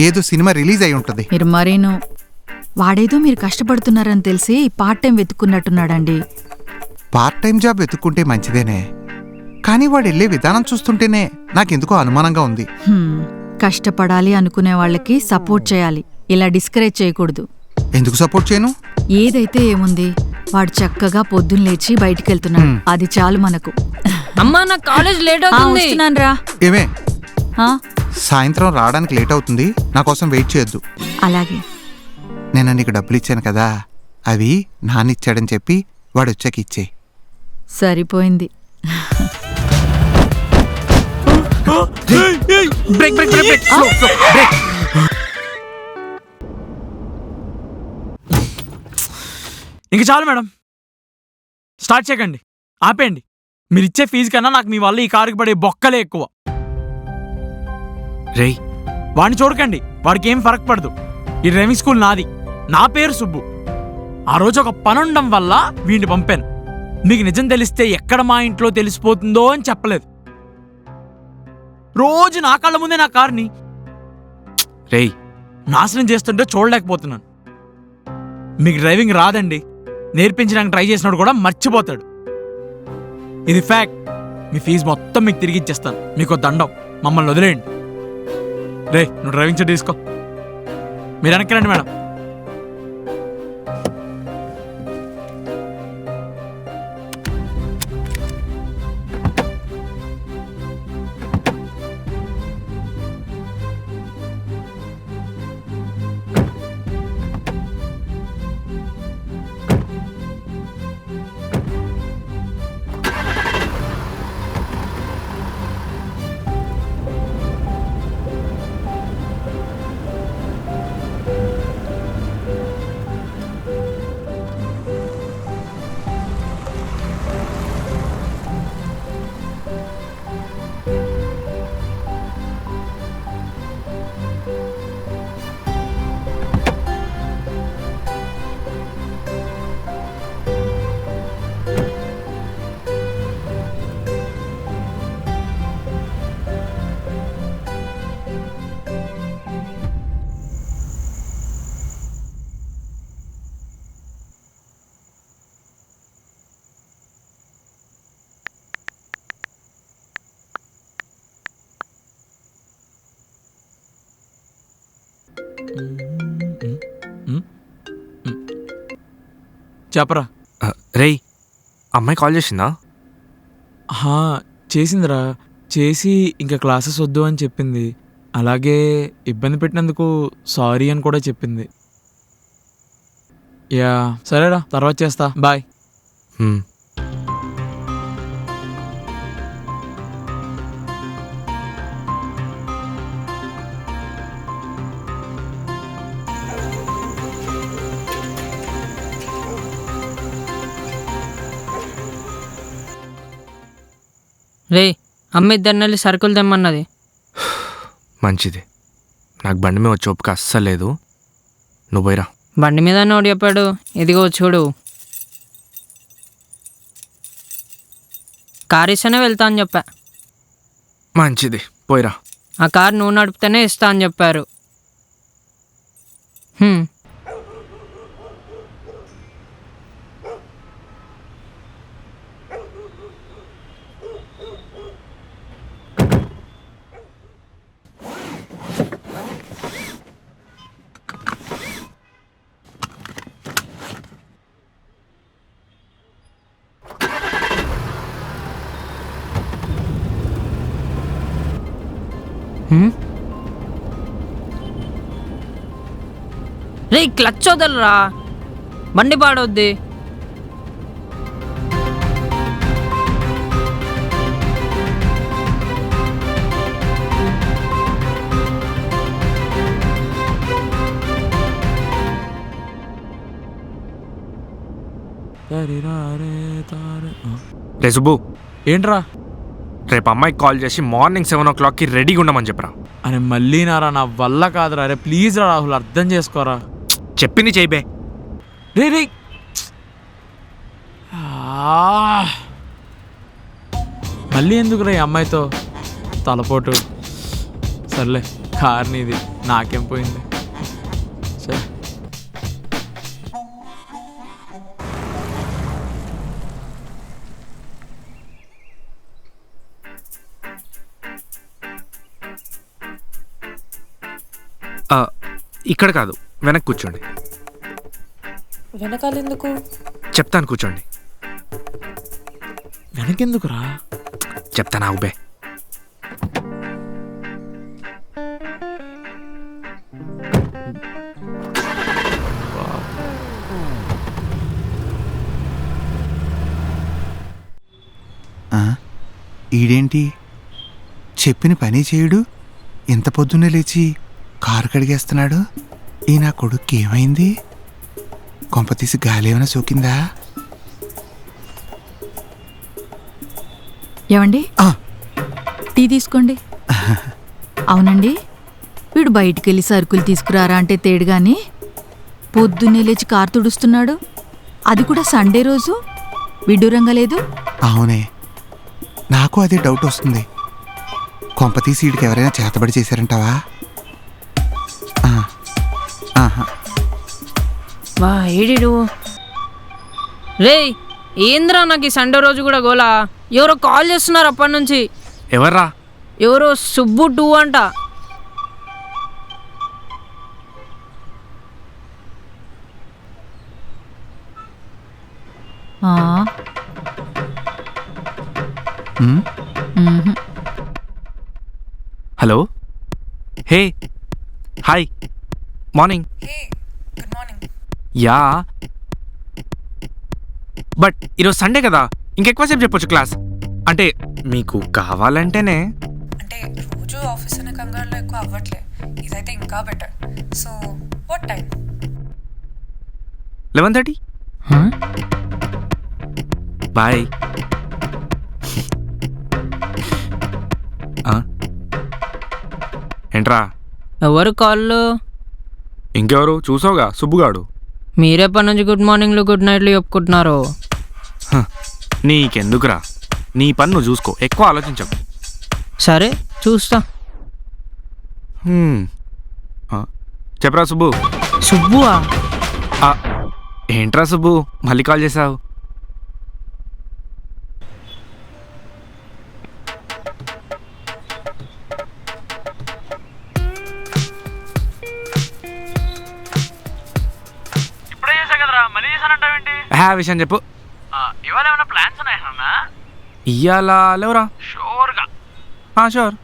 ఏదో సినిమా రిలీజ్ అయి ఉంటుంది. మీరు మరేను వాడేదో మీరు కష్టపడుతున్నారని తెలిసి పార్ట్ టైం వెతుక్కున్నట్టున్నాడండి. పార్ట్ టైం జాబ్ వెతుక్కుంటే మంచిదేనే, కానీ వాడు వెళ్ళే విధానం చూస్తుంటేనే నాకెందుకో అనుమానంగా ఉంది. కష్టపడాలి అనుకునే వాళ్ళకి సపోర్ట్ చేయాలి, ఇలా డిస్కరేజ్ చేయకూడదు. ఎందుకు సపోర్ట్ చేయను? ఏదైతే ఏముంది, వాడు చక్కగా పొద్దున్న లేచి బయటికి వెళ్తున్నాడు, అది చాలు మనకు. అమ్మా నా కాలేజ్ లేట్ అవుతుంది. వస్తున్నానురా. ఏమే, సాయంత్రం రావడానికి లేట్ అవుతుంది, నా కోసం వెయిట్ చేయొద్దు. అలాగే. నేను నీకు డబ్బులు ఇచ్చాను కదా, అవి నాన్నిచ్చాడని చెప్పి వాడు వచ్చాక ఇచ్చేయి. సరిపోయింది. ఇంక చాలు మేడం, స్టార్ట్ చేయకండి, ఆపేయండి. మీరు ఇచ్చే ఫీజు కన్నా నాకు మీ వల్ల ఈ కారుకి పడే బొక్కలే ఎక్కువ. రేయ్, వాడిని చూడకండి, వాడికి ఏం ఫరక్ పడదు. ఈ డ్రైవింగ్ స్కూల్ నాది, నా పేరు సుబ్బు. ఆ రోజు ఒక పని ఉండడం వల్ల వీడిని పంపాను. మీకు నిజం తెలిస్తే ఎక్కడ మా ఇంట్లో తెలిసిపోతుందో అని చెప్పలేదు. రోజు నా కళ్ళ ముందే నా కార్ని రేయ్ నాశనం చేస్తుంటే చూడలేకపోతున్నాను. మీకు డ్రైవింగ్ రాదండి, నేర్పించడానికి ట్రై చేసినాడు కూడా మర్చిపోతాడు. ఇది ఫ్యాక్ట్. మీ ఫీజు మొత్తం మీకు తిరిగి ఇచ్చేస్తాను. మీకు దండం, మమ్మల్ని వదిలేయండి. రే, నువ్వు డ్రైవింగ్ సీట్ తీసుకో. మీరు వెనక్కి రండి మేడం. చెప్పరా. రేయ్, అమ్మాయి కాల్ చేసిందా? హా, చేసిందిరా. చేసి ఇంకా క్లాసెస్ వద్దు అని చెప్పింది. అలాగే ఇబ్బంది పెట్టినందుకు సారీ అని కూడా చెప్పింది. యా సరేరా, తర్వాత చేస్తా, బాయ్. హ్మ్. రే, అమ్మ ఇద్దరిని వెళ్ళి సరుకులు తెమ్మన్నది. మంచిది. నాకు బండి మీద వచ్చి ఓపిక అస్సలు లేదు. నువ్వు పోయిరా. బండి మీద నోడు చెప్పాడు. ఇదిగో చూడు, కార్ ఇస్తేనే వెళ్తా అని చెప్పా. మంచిది, పోయిరా. ఆ కార్ నువ్వు నడిపితేనే ఇస్తా అని చెప్పారు. హ్మ్. రే, క్లచ్ వదలరా, బండి పాడొద్ది. రే సుబ్బు, ఏంట్రా? రేపు అమ్మాయికి కాల్ చేసి మార్నింగ్ 7 o'clockకి రెడీగా ఉండమని చెప్పరా. అరే మళ్ళీ నారా, నా వల్ల కాదురా. అరే ప్లీజ్ రా రాహుల్, అర్థం చేసుకోరా. చెప్పింది చేయబే. రే రే, మళ్ళీ ఎందుకురా ఈ అమ్మాయితో తలపోటు? సర్లే, కార్ నీది, నాకేం పోయింది. సరే. ఇక్కడ కాదు, వెనక్కి కూర్చోండి. వెనకాలెందుకు? చెప్తాను, కూర్చోండి. వెనకెందుకురా? చెప్తాను, ఆగుబే. ఈడేంటి చెప్పిన పని చేయుడు, ఇంత పొద్దున్నే లేచి కారు కడిగేస్తున్నాడు. ఈ నా కొడుక్కి ఏమైంది? కొంపతీసి గాలి ఏమైనా సోకిందా? ఏమండి, టీ తీసుకోండి. అవునండి, వీడు బయటికెళ్ళి సరుకులు తీసుకురారా అంటే తేడుగాని పొద్దున్నే లేచి కారు తుడుస్తున్నాడు. అది కూడా సండే రోజు. విడ్డూరంగా లేదు? అవునే, నాకు అదే డౌట్ వస్తుంది. కొంపతీసి వీడికి ఎవరైనా చేతబడి చేశారంటావా? వా ఏడిడు. రే, ఏంద్రా నాకు ఈ సండే రోజు కూడా గోలా? ఎవరో కాల్ చేస్తున్నారు అప్పటి నుంచి. ఎవర్రా? ఎవరో సుబ్బు 2 అంట. Hello, hey, hi, morning. Yeah, but ఈరోజు సండే కదా, ఇంకెక్కువసేపు చెప్పొచ్చు క్లాస్. అంటే మీకు కావాలంటేనే. అంటే రోజు ఆఫీస్ అనే కంగారులో ఎక్కువ అవ్వట్లే, ఇదైతే ఇంకా better. So what time? 11:30. Bye. ఏంట్రా? ఎవరు కాళ్ళు? ఇంకెవరు? చూసావుగా, సుబ్బుగాడు. మీరెప్పటి నుంచి గుడ్ మార్నింగ్లు గుడ్ నైట్లు చెప్పుకుంటున్నారు? నీకెందుకురా, నీ పని నువ్వు చూసుకో, ఎక్కువ ఆలోచించకు. సరే, చూస్తా. చెప్పరా సుబ్బు. సుబ్బువా? ఏంట్రా సుబ్బు, మళ్ళీ కాల్ చేసావు? విషయం చెప్పు. ఇవాళ ఏమైనా ప్లాన్స్ ఉన్నాయా అన్న? ఇయ్యాల లేవురా. షూర్గా? షూర్.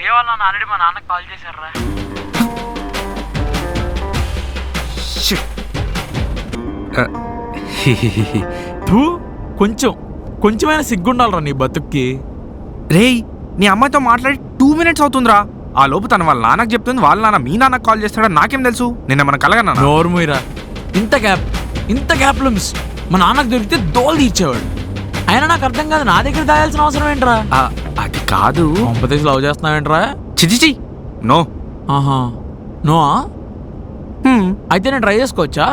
ఇవాళ నన్ను ఆల్రెడీ మా నాన్నకి కాల్ చేశారా? కొంచెమైనా సిగ్గుండాలరా నీ బతుక్కి. రేయ్, నీ అమ్మాయితో మాట్లాడి 2 minutes అవుతుందిరా. ఆ లోపు తన వాళ్ళ నాన్నకు చెప్తుంది, వాళ్ళ నాన్న మీ నాన్నకు కాల్ చేస్తాడని నాకేం తెలుసు? నిన్న మన కలగన్నా. నోర్ముయిరా, ఇంత గ్యాప్లో మిస్ మా నాన్నకు దొరికితే దోలు తీర్చేవాడు. అయినా నాకు అర్థం కాదు, నా దగ్గర దాయాల్సిన అవసరం ఏంట్రా? అది కాదు. కొంపతీసి లవ్ చేస్తున్నావేంట్రా? చిచి నో. ఆహా, నో. అయితే నేను ట్రై చేసుకోవచ్చా?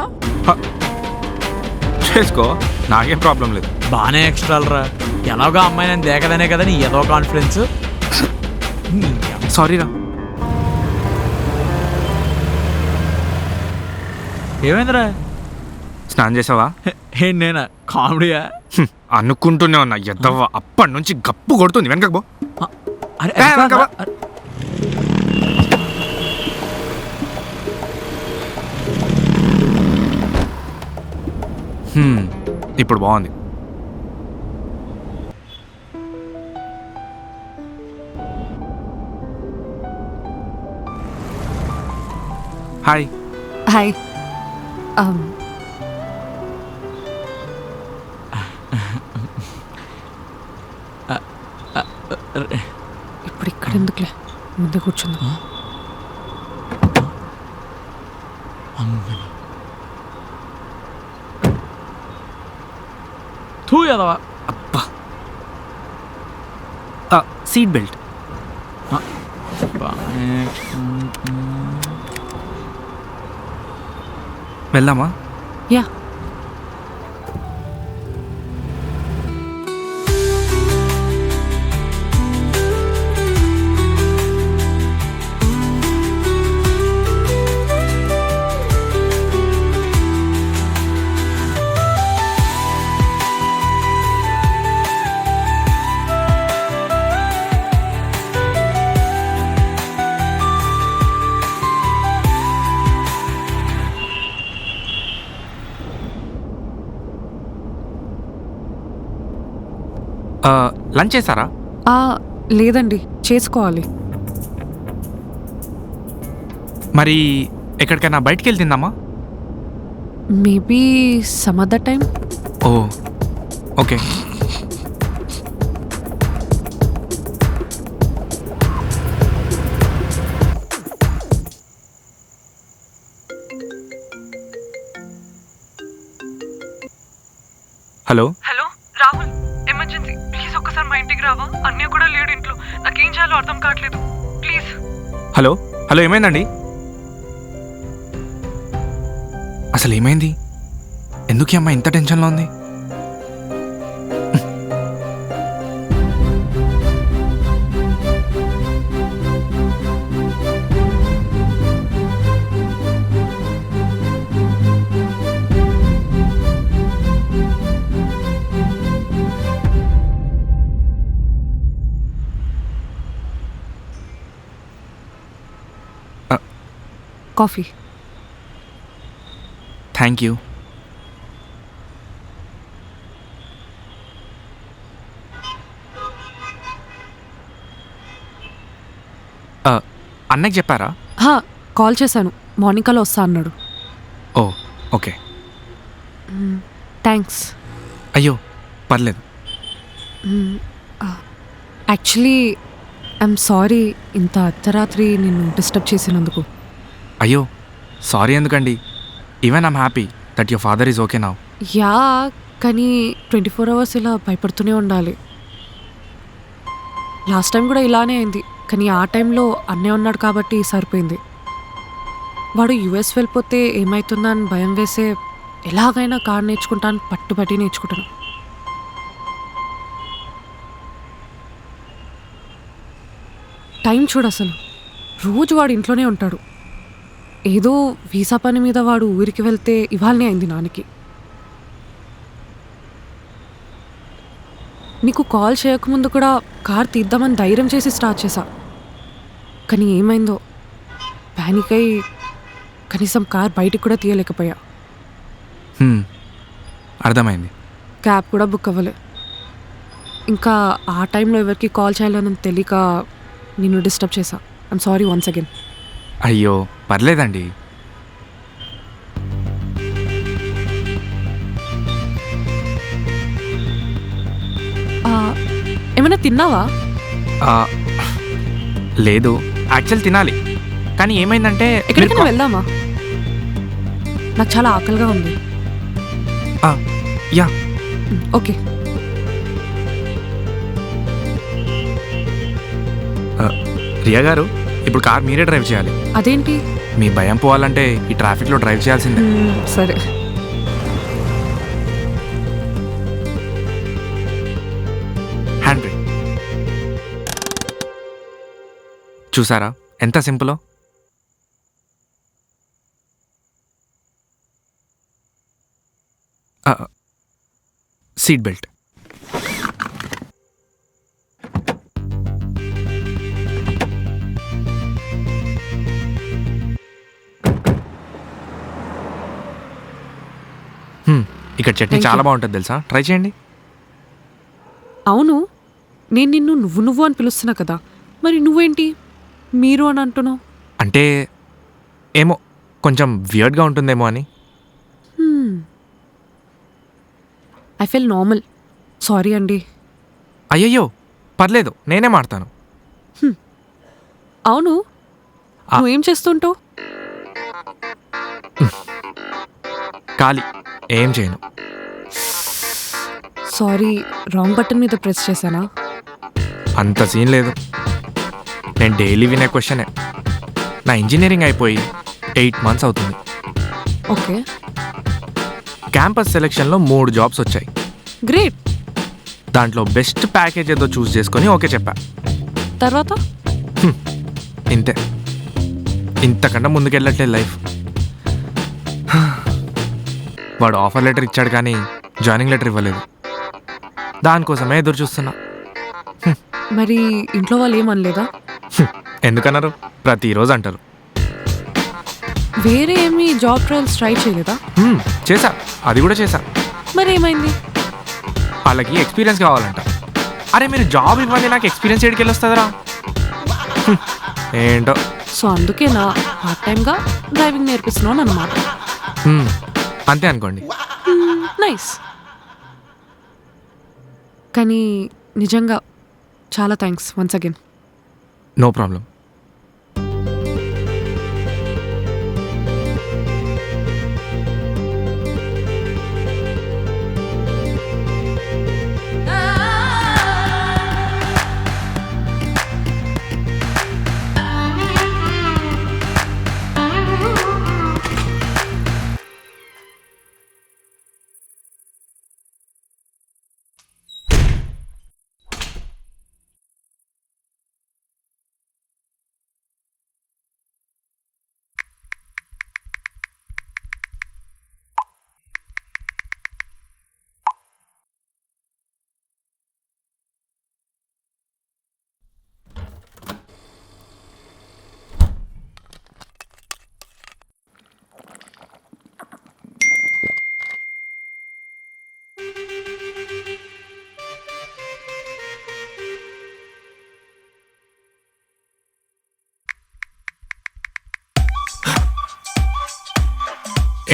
చేసుకో, నాకేం ప్రాబ్లం లేదు. బాగానే ఎక్స్ట్రాలరా. ఎలాగో అమ్మాయి నేను దేకదనే కదా నీ ఏదో కాన్ఫిడెన్స్. సారీరా. ఏమైందిరా? స్నానం చేసావా? నేనా? కామెడీయా? అనుకుంటూనే ఉన్నా. ఎద్దవ్వ అప్పటి నుంచి గప్పు కొడుతుంది. వెనకకు పో. అరే ఇప్పుడు బాగుంది. హాయ్. హాయ్. ఇప్పుడు ఇక్కడ ఎందుకులే, ముందే కూర్చుందా. తూ ఎదవా. అబ్బా, సీట్ బెల్ట్. వెళ్దామా? యా. లంచ్ చేశారా? లేదండి, చేసుకోవాలి. మరి ఎక్కడికైనా బయటికి వెళ్ళి తిందామా? Maybe some other time. Oh okay. Hello hello Rahul, emergency, please ఒక్కసారి మా ఇంటికి రావా? అన్నయ్య కూడా లేడు ఇంట్లో, నాకేం చేయాలో అర్థం కావట్లేదు, ప్లీజ్. హలో హలో, ఏమైందండి? అసలు ఏమైంది? ఎందుకు ఈ అమ్మాయి ఇంత టెన్షన్లో ఉంది? కాఫీ. Thank you. అన్నయ్యకి చెప్పారా? కాల్ చేశాను, మార్నింగ్ కల్లా వస్తా అన్నాడు. ఓ ఓకే. థ్యాంక్స్. అయ్యో పర్లేదు. యాక్చువల్లీ ఐఎమ్ సారీ ఇంత అర్ధరాత్రి నిన్ను డిస్టర్బ్ చేసినందుకు. అయ్యో సారీ ఎందుకండి? Even I'm happy that your father is okay now. Yeah, కానీ 24 hours ఇలా భయపడుతూనే ఉండాలి. లాస్ట్ టైం కూడా ఇలానే అయింది, కానీ ఆ టైంలో అన్నయ్య ఉన్నాడు కాబట్టి సరిపోయింది. వాడు యుఎస్ వెళ్ళిపోతే ఏమవుతుందా అని భయం వేసే ఎలాగైనా కార్ నేర్చుకుంటాను పట్టుబట్టి నేర్చుకుంటాను. టైం చూడు, అసలు రోజు వాడు ఇంట్లోనే ఉంటాడు. ఏదో వీసా పని మీద వాడు ఊరికి వెళ్తే ఇవాళనే అయింది నాన్నకి. నీకు కాల్ చేయకముందు కూడా కార్ తీద్దామని ధైర్యం చేసి స్టార్ట్ చేశా, కానీ ఏమైందో ప్యానిక్ అయి కనీసం కార్ బయటికి కూడా తీయలేకపోయా. అర్థమైంది. క్యాబ్ కూడా బుక్ అవ్వలే. ఇంకా ఆ టైంలో ఎవరికి కాల్ చేయాలని తెలియక నిన్ను డిస్టర్బ్ చేశా. I'm sorry once again. అయ్యో పర్లేదండి. ఏమైనా తిన్నావా? ఆ, లేదు, యాక్చువల్ తినాలి, కానీ ఏమైందంటే ఎక్కడికైనా వెళ్దామా? నాకు చాలా ఆకలిగా ఉంది. Yeah okay. రియా గారు, ఇప్పుడు కార్ మీరే డ్రైవ్ చేయాలి. అదేంటి? మీ భయం పోవాలంటే ఈ ట్రాఫిక్లో డ్రైవ్ చేయాల్సిందే. సరే. హ్యాండ్ బ్రేక్ చూసారా ఎంత సింపులో? Seat belt. ఇక్కడ చట్నీ చాలా బాగుంటుంది తెలుసా, ట్రై చేయండి. అవును, నేను నిన్ను నువ్వు నువ్వు అని పిలుస్తున్నా కదా, మరి నువ్వేంటి మీరు అని అంటున్నావు? అంటే ఏమో కొంచెం వియర్డ్గా ఉంటుందేమో అని. I feel normal. సారీ అండి. అయ్యయ్యో పర్లేదు, నేనే మాడతాను. అవును, నువ్వేం చేస్తుంటావు? ఖాళీ, ఏం చేయను. సారీ, రాంగ్ బటన్ మీద ప్రెస్ చేశానా? అంత సీన్ లేదు. నేను డైలీ వినే క్వశ్చనే. నా ఇంజనీరింగ్ అయిపోయి 8 months అవుతుంది. ఓకే. క్యాంపస్ సెలెక్షన్లో 3 jobs వచ్చాయి. గ్రేట్. దాంట్లో బెస్ట్ ప్యాకేజ్ ఏదో చూస్ చేసుకొని ఓకే చెప్పా. తర్వాత ఇంతే, ఇంతకంటే ముందుకెళ్ళట్లేదు లైఫ్. వాడు ఆఫర్ లెటర్ ఇచ్చాడు కానీ జాయినింగ్ లెటర్ ఇవ్వలేదు. దానికోసమే ఎదురు చూస్తున్నా. మరి ఇంట్లో వాళ్ళు ఏమనలేదా? ఎందుకన్నారు? ప్రతిరోజు అంటారు. వేరే ఏమి జాబ్ ట్రయల్స్ ట్రై చేయలేదా? చేశా, అది కూడా చేశా. మరి ఏమైంది? వాళ్ళకి ఎక్స్పీరియన్స్ కావాలంట. అరే మీరు జాబ్ ఇవ్వండి, నాకు ఎక్స్పీరియన్స్ ఏడికి వెళ్ళొస్తుందిరా. ఏంటో. సో అందుకేనా పార్ట్ టైంగా డ్రైవింగ్ నేర్పిస్తున్నాను అన్నమాట. అంతే అనుకోండి. నైస్. కానీ నిజంగా చాలా thanks once again. No problem.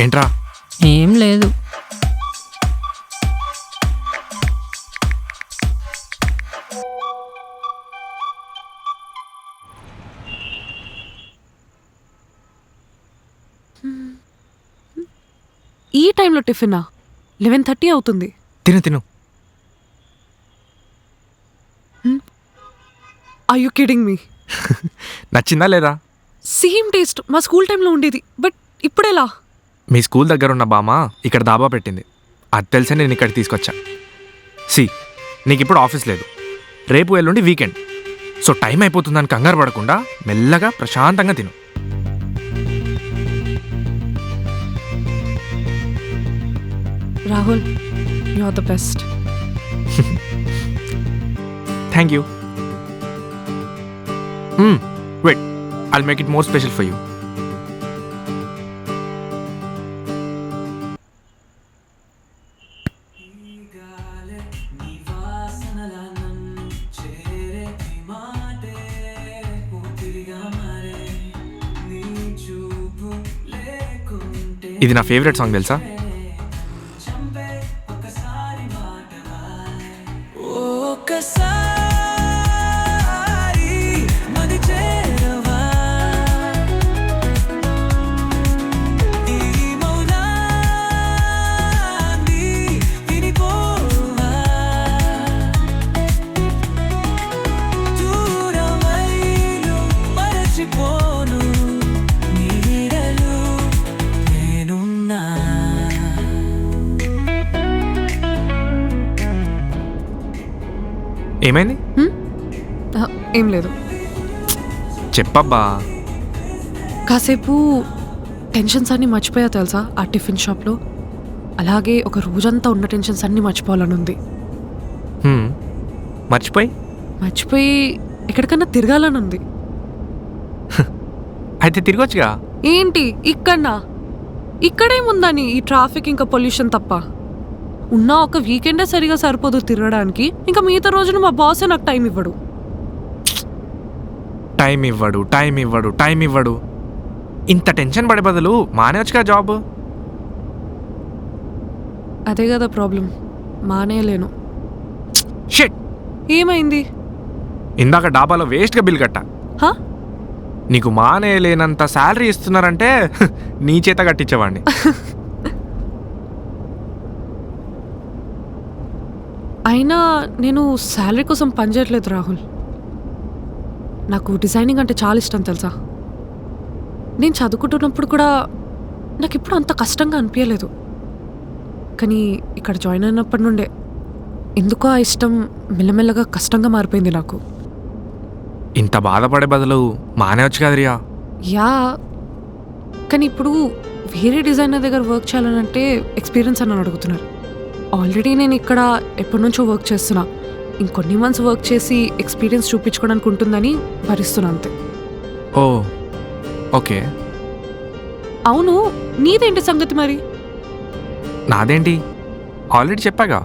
ఏంట్రా? ఏం లేదు. ఈ టైంలో టిఫినా? 11:30 అవుతుంది. తిను తిను. Are you kidding me? నచ్చిందా లేదా? సేమ్ టేస్ట్ మా స్కూల్ టైంలో ఉండేది, బట్ ఇప్పుడెలా? మీ స్కూల్ దగ్గర ఉన్న బామ్మ ఇక్కడ దాబా పెట్టింది. అది తెలిసే నేను ఇక్కడ తీసుకొచ్చా. సి, నీకు ఇప్పుడు ఆఫీస్ లేదు, రేపు ఎల్లుండి వీకెండ్. సో టైం అయిపోతుందని కంగారు పడకుండా మెల్లగా ప్రశాంతంగా తిను. Rahul, you are the best. Thank you. Wait, I'll make it more special for you. ఇది నా ఫేవరెట్ సాంగ్ తెలుసా? ఏమైంది? ఏం లేదు. చెప్పబ్బా. కాసేపు టెన్షన్స్ అన్నీ మర్చిపోయా తెలుసా ఆ టిఫిన్ షాప్లో. అలాగే ఒక రోజంతా ఉన్న టెన్షన్స్ అన్నీ మర్చిపోవాలని ఉంది. మర్చిపోయి ఎక్కడికన్నా తిరగాలని ఉంది. అయితే తిరగొచ్చుగా. ఏంటి ఇక్కడేముందని ఈ ట్రాఫిక్ ఇంకా పొల్యూషన్ తప్ప. ఉన్న ఒక వీకెండే సరిగా సరిపోదు తిరగడానికి. ఇంకా మిగతా రోజున మా బాసే నాకు టైం ఇవ్వడు. ఇంత టెన్షన్ పడే బదులు మానేవచ్చుగా జాబ్. అదే కదా ప్రాబ్లం, మానేయలేను. షిట్. ఏమైంది? ఇందాక డాబాలో వేస్ట్గా బిల్ కట్టా. నీకు మానేయలేనంత శాలరీ ఇస్తున్నారంటే నీ చేత కట్టించేవాడిని. అయినా నేను శాలరీ కోసం పనిచేయట్లేదు రాహుల్. నాకు డిజైనింగ్ అంటే చాలా ఇష్టం తెలుసా. నేను చదువుకుంటున్నప్పుడు కూడా నాకు ఎప్పుడు అంత కష్టంగా అనిపించలేదు. కానీ ఇక్కడ జాయిన్ అయినప్పటి నుండే ఎందుకో ఆ ఇష్టం మెల్లమెల్లగా కష్టంగా మారిపోయింది నాకు. ఇంత బాధపడే బదులు మానేవచ్చు కదా రియా. యా, కానీ ఇప్పుడు వేరే డిజైనర్ దగ్గర వర్క్ చేయాలనంటే ఎక్స్పీరియన్స్ అని అడుగుతున్నారు. ఆల్రెడీ నేను ఇక్కడ ఎప్పటి నుంచో వర్క్ చేస్తున్నా. ఇంకొన్ని మంత్స్ వర్క్ చేసి ఎక్స్పీరియన్స్ చూపించుకోవడానికి ఉంటుందని భరిస్తున్నా అంతే. ఓ ఓకే. అవును, నీదేంటి సంగతి మరి? నాదేంటి, ఆల్రెడీ చెప్పాగా.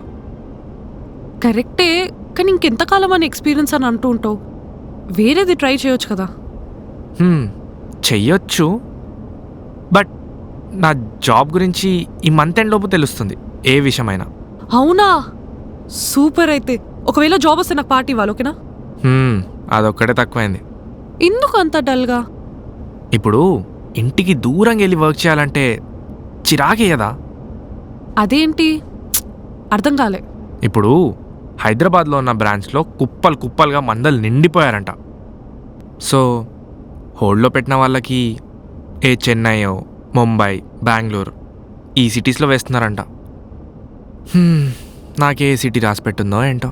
కరెక్టే, కానీ ఇంకెంతకాలం అని ఎక్స్పీరియన్స్ అని అంటూ ఉంటావు. వేరేది ట్రై చేయొచ్చు కదా. చెయ్యొచ్చు, బట్ నా జాబ్ గురించి ఈ మంత్ ఎండ్ లోపు తెలుస్తుంది ఏ విషయమైనా. అవునా, సూపర్. అయితే ఒకవేళ జాబ్ వస్తే నాకు పార్టీ ఇవ్వాలి, ఓకేనా? అదొక్కడే తక్కువైంది. ఎందుకు అంత డల్గా? ఇప్పుడు ఇంటికి దూరంగా వెళ్ళి వర్క్ చేయాలంటే చిరాకే కదా. అదేంటి అర్థం కాలే. ఇప్పుడు హైదరాబాద్లో ఉన్న బ్రాంచ్లో కుప్పలుగా మందలు నిండిపోయారంట. సో హోల్డ్లో పెట్టిన వాళ్ళకి ఏ చెన్నైయో, ముంబై, బెంగళూరు ఈ సిటీస్లో వేస్తున్నారంట. నాకే సిటీ రాసి పెట్టుందో ఏంటో.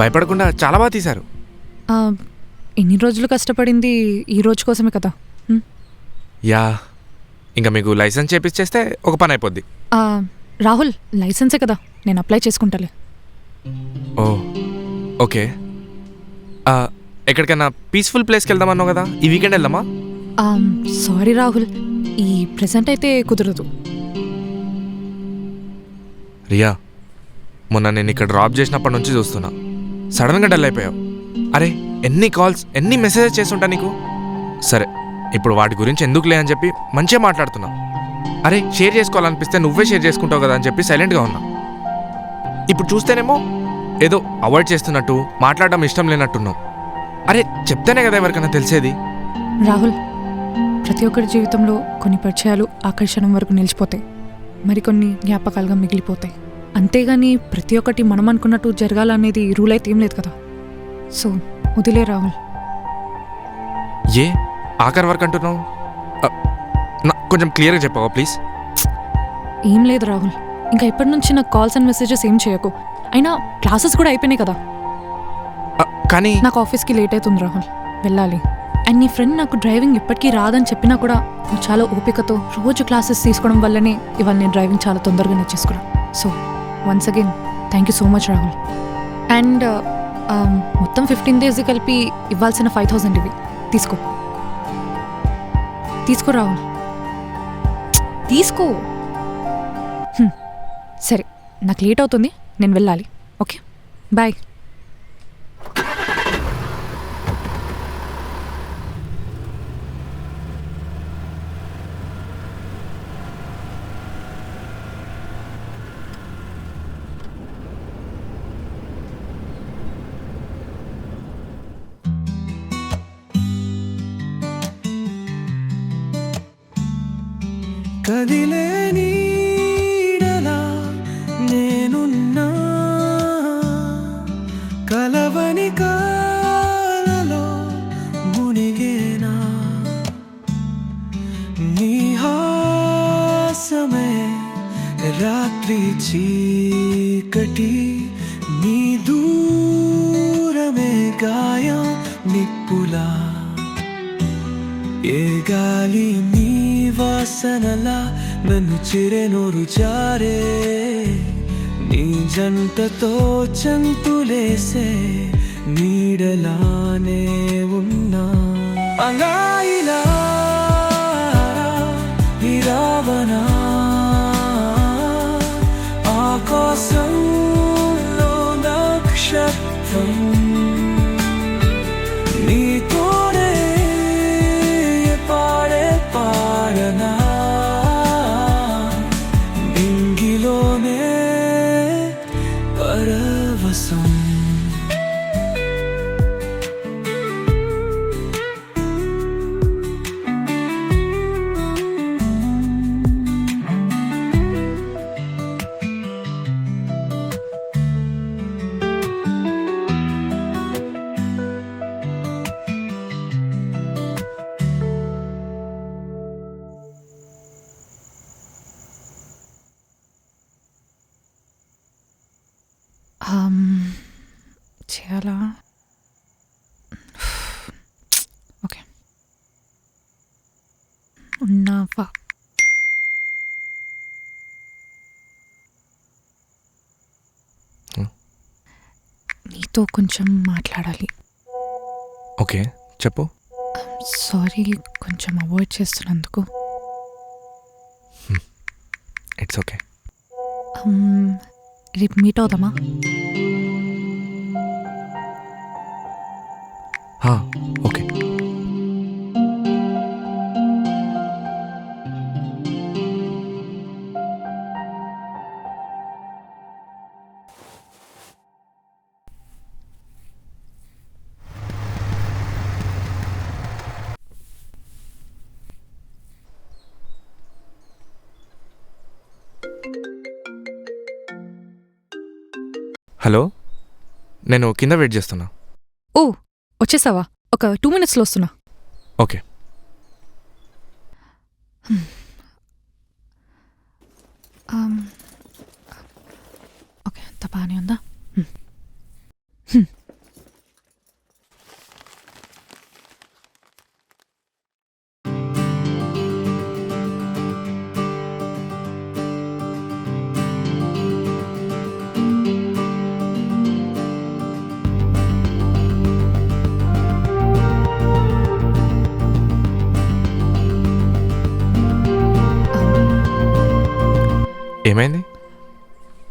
భయపడకుండా చాలా బాగా తీశారు. ఆ, ఎన్ని రోజులు కష్టపడింది ఈ రోజు కోసమే కదా. యా, ఇంకా మీకు లైసెన్స్ చేపిచ్చేస్తే ఒక పని అయిపోద్ది. ఆ, రాహుల్ లైసెన్సే కదా, నేను అప్లై చేసుకుంటాలే. ఓ ఓకే. ఎక్కడికైనా పీస్ఫుల్ ప్లేస్కి వెళ్దామన్నావు కదా, ఈ వీకెండ్ వెళ్దామా? సారీ రాహుల్, ఈ ప్రెసెంట్ అయితే కుదరదు. రియా, మొన్న నేను ఇక్కడ డ్రాప్ చేసినప్పటి నుంచి చూస్తున్నా, సడన్గా డల్ అయిపోయావు. అరే ఎన్ని కాల్స్ ఎన్ని మెసేజెస్ చేస్తుంటా నీకు. సరే ఇప్పుడు వాటి గురించి ఎందుకులే అని చెప్పి మంచిగా మాట్లాడుతున్నా. అరే షేర్ చేసుకోవాలనిపిస్తే నువ్వే షేర్ చేసుకుంటావు కదా అని చెప్పి సైలెంట్గా ఉన్నా. ఇప్పుడు చూస్తేనేమో ఏదో అవాయిడ్ చేస్తున్నట్టు, మాట్లాడడం ఇష్టం లేనట్టున్నావు. అరే చెప్తేనే కదా ఎవరికైనా తెలిసేది. రాహుల్, ప్రతి ఒక్కరి జీవితంలో కొన్ని పరిచయాలు ఆకర్షణ వరకు నిలిచిపోతాయి, మరికొన్ని జ్ఞాపకాలుగా మిగిలిపోతాయి. అంతేగాని ప్రతి ఒక్కటి మనం అనుకున్నట్టు జరగాలనేది రూల్ అయితే ఏం లేదు కదా. సో వదిలే రాహుల్. ఏ ఆఖరి వరకు అంటున్నావు? కొంచెం క్లియర్గా చెప్పావా ప్లీజ్? ఏం లేదు రాహుల్, ఇంకా ఇప్పటి నుంచి నాకు కాల్స్ అండ్ మెసేజెస్ ఏం చేయకు. అయినా క్లాసెస్ కూడా అయిపోయినాయి కదా. కానీ నాకు ఆఫీస్కి లేట్ అవుతుంది రాహుల్, వెళ్ళాలి. అండ్ నీ ఫ్రెండ్ నాకు డ్రైవింగ్ ఇప్పటికీ రాదని చెప్పినా కూడా నువ్వు చాలా ఓపికతో రోజు క్లాసెస్ తీసుకోవడం వల్లనే ఇవాళ నేను డ్రైవింగ్ చాలా తొందరగా నేర్చేసుకున్నాను. So once again thank you so much Rahul. And మొత్తం 15 days కలిపి ఇవ్వాల్సిన 5,000 ఇవి తీసుకో. తీసుకో రాహుల్, తీసుకో. సరే, నాకు లేట్ అవుతుంది, నేను వెళ్ళాలి. Okay bye. కదిలే నీడలా నేనున్నా, కలవని కాలలో మునిగేనా, నీ హాసమే రాత్రి చీకటి, నీ దూరమే గాయం నిప్పులా, ఏ గాలి నీ వాసనలా నన్ను చిరెనోరు జారే, నీ జంటతో చంతులేసే నీడలానే ఉన్నా. అంగాయిలా నిరావనా ఆకాశంలో నక్షత్రం, నీతోనే పాడే పాడనా, నింగిలోనే పరవశం. చేయాలా? ఓకే, ఉన్నావా? నీతో కొంచెం మాట్లాడాలి. ఓకే చెప్పు. సారీ, కొంచెం అవాయిడ్ చేస్తున్నందుకు. It's okay. రేపు మీట్ అవుదామా? ఓకే. హలో, నేను కింద వెయిట్ చేస్తున్నా. ఓ వచ్చేసావా? ఒక 2 minutesలో వస్తున్నా. ఓకే. ఓకే, అంత బాగానే ఉందా? ఏమైంది?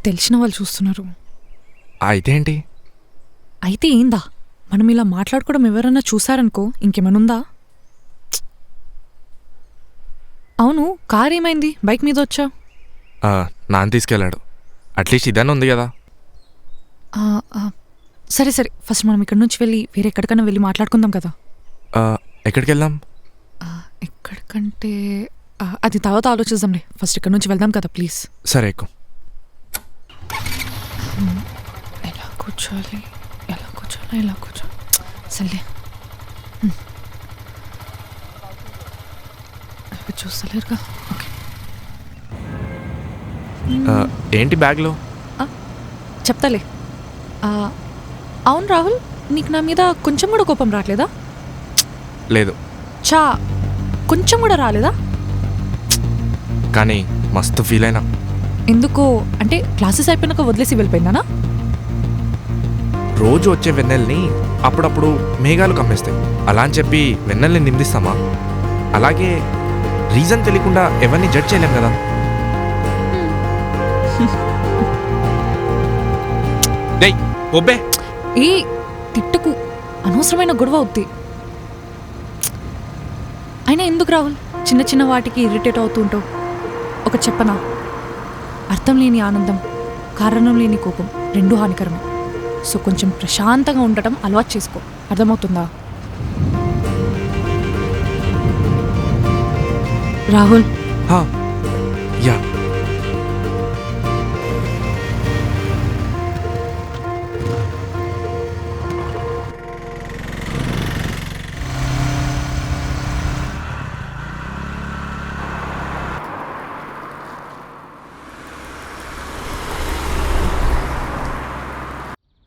తెలిసిన వాళ్ళు చూస్తున్నారు. అయితే ఏంటి? అయితే ఏందా, మనం ఇలా మాట్లాడుకోవడం ఎవరన్నా చూసారనుకో ఇంకేమనుందా? అవును, కార్ ఏమైంది? బైక్ మీద వచ్చా? నాన్న తీసుకెళ్ళాడు. అట్లీస్ట్ ఇదన్నీ ఉంది కదా. సరే సరే, ఫస్ట్ మనం ఇక్కడ నుంచి వెళ్ళి వేరే ఎక్కడికైనా వెళ్ళి మాట్లాడుకుందాం కదా. ఎక్కడికి వెళ్దాం? ఎక్కడికంటే అది తర్వాత ఆలోచిద్దాంలే. ఫస్ట్ ఇక్కడ నుంచి వెళ్దాం కదా ప్లీజ్. సరే ఎక్కువ. ఎలా కూర్చోాలి, ఎలా కూర్చోాలి సర్లే. చూస్తలేరుగా. ఓకే, ఏంటి బ్యాగ్లో? చెప్తాలే. అవును రాహుల్, నీకు నా మీద కొంచెం కూడా కోపం రావట్లేదా? లేదు. కొంచెం కూడా రాలేదా? కానీ మస్తు ఫీల్ అయినా. ఎందుకో అంటే క్లాసెస్ అయిపోయినాక వదిలేసి వెళ్ళిపోయిందానా? రోజు వచ్చే వెన్నెల్ని అప్పుడప్పుడు మేఘాలు కమ్మేస్తాయి. అలా అని చెప్పి వెన్నెల్ని నిందిస్తామా? అలాగే రీజన్ తెలియకుండా ఎవరిని జడ్జ్ చేయలేం కదా. ఒబ్బే ఏ తిట్టకు, అనవసరమైన గొడవ అవుద్ది. అయినా ఎందుకు రాహుల్ చిన్న చిన్న వాటికి ఇరిటేట్ అవుతూ ఉంటావు? ఒక చెప్పనా, అర్థం లేని ఆనందం, కారణం లేని కోపం రెండూ హానికరమే. సో కొంచెం ప్రశాంతంగా ఉండటం అలవాటు చేసుకో, అర్థమవుతుందా? రాహుల్. యా.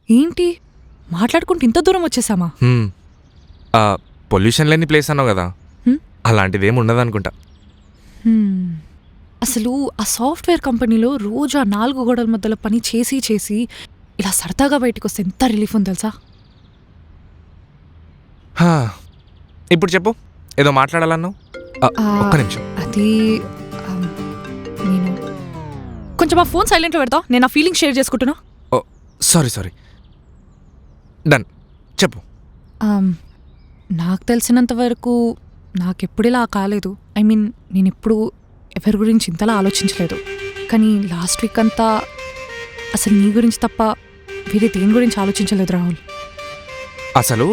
ఏంటి మాట్లాడుకుంటూ ఇంత దూరం వచ్చేసామా? పొల్యూషన్ లేని ప్లేస్ అన్నావు కదా, అలాంటిదేం ఉండదనుకుంటా. అసలు ఆ సాఫ్ట్వేర్ కంపెనీలో రోజు ఆ 4 గోడల మధ్యలో పని చేసి చేసి ఇలా సరదాగా బయటకు వస్తే ఎంత రిలీఫ్ ఉంది తెలుసా? ఇప్పుడు చెప్పు, ఏదో మాట్లాడాలన్నావు. ఒక్క నిమిషం. అది నేను కొంచెం ఆ ఫోన్ సైలెంట్లో పెడతా, నేను ఆ ఫీలింగ్ షేర్ చేసుకుంటున్నా. సారీ. డన్, చెప్పు. నాకు తెలిసినంత వరకు నాకెప్పుడు ఇలా కాలేదు. ఐ మీన్ నేను ఎప్పుడు ఎవరి గురించి ఇంతలా ఆలోచించలేదు. కానీ లాస్ట్ వీక్ అంతా అసలు నీ గురించి తప్ప వేరే దేని గురించి ఆలోచించలేదు రాహుల్. అసలు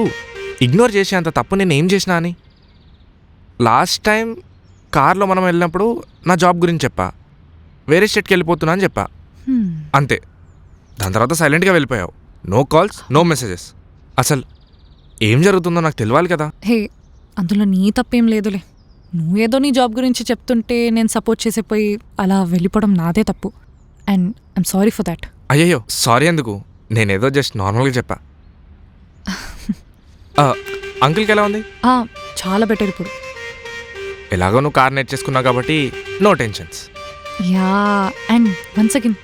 ఇగ్నోర్ చేసేంత తప్పు నేను ఏం చేసినా అని? లాస్ట్ టైం కార్లో మనం వెళ్ళినప్పుడు నా జాబ్ గురించి చెప్పా, వేరే స్టేట్కి వెళ్ళిపోతున్నా అని చెప్పా, అంతే. దాని తర్వాత సైలెంట్గా వెళ్ళిపోయావు. No calls, no messages. అసలు ఏం జరుగుతుందో నాకు తెలియాలి కదా. హే, అందులో నీ తప్పేం లేదులే. నువ్వేదో నీ జాబ్ గురించి చెప్తుంటే నేను సపోర్ట్ చేసేపోయి అలా వెళ్ళిపోవడం నాదే తప్పు. And I'm sorry for that. అయ్యయ్యో, సారీ ఎందుకు? నేనేదో జస్ట్ నార్మల్గా చెప్పా. అంకుల్కి ఎలా ఉంది? చాలా బెటర్ ఇప్పుడు. ఎలాగో నువ్వు కార్ నేర్చేసుకున్నావు కాబట్టి no tensions. Yeah, and once again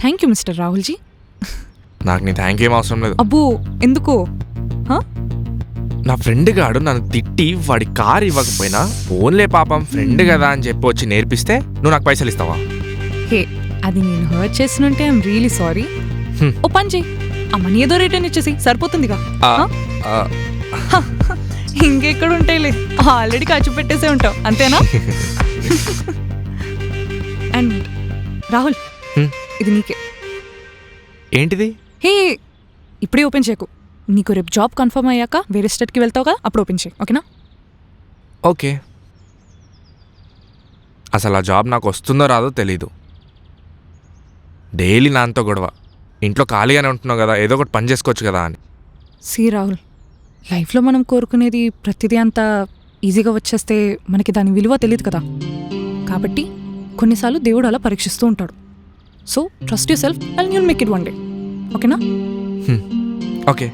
thank you mister Rahulji. నాకు నీ థ్యాంక్ యూ ఏం అవసరం లేదు. అబ్బో, ఎందుకో? నా ఫ్రెండ్ గాడు నన్ను తిట్టి వాడి కార్ ఇవ్వకపోయినా ఫోన్లే పాపం ఫ్రెండ్ కదా అని చెప్పి వచ్చి నేర్పిస్తే నువ్వు నాకు పైసలు ఇస్తావా? హే, అది నేను హర్ట్ చేసినుంటే ఐఎమ్ రియలీ సారీ. ఓ పని చెయ్యి, ఆ మనీ ఏదో రిటర్న్ ఇచ్చేసి సరిపోతుందిగా. ఇంకెక్కడ ఉంటాయిలే, ఆల్రెడీ ఖర్చు పెట్టేసే ఉంటావు, అంతేనా? అండ్ రాహుల్, ఇది నీకే. ఏంటిది? హే, ఇప్పుడే ఓపెన్ చేయకు. నీకు రేపు జాబ్ కన్ఫర్మ్ అయ్యాక వేరే స్టేట్కి వెళ్తావు కదా, అప్పుడు ఓపెన్ చేయి, ఓకేనా? ఓకే. అసలు ఆ జాబ్ నాకు వస్తుందో రాదో తెలీదు. డైలీ నాతో గొడవ. ఇంట్లో ఖాళీగానే ఉంటున్నావు కదా, ఏదో ఒకటి పని చేసుకోవచ్చు కదా అని. సి రాహుల్, లైఫ్లో మనం కోరుకునేది ప్రతిదీ అంత ఈజీగా వచ్చేస్తే మనకి దాని విలువ తెలియదు కదా. కాబట్టి కొన్నిసార్లు దేవుడు అలా పరీక్షిస్తూ ఉంటాడు. So trust yourself and you'll make it one day, ఓకేనా? ఓకే.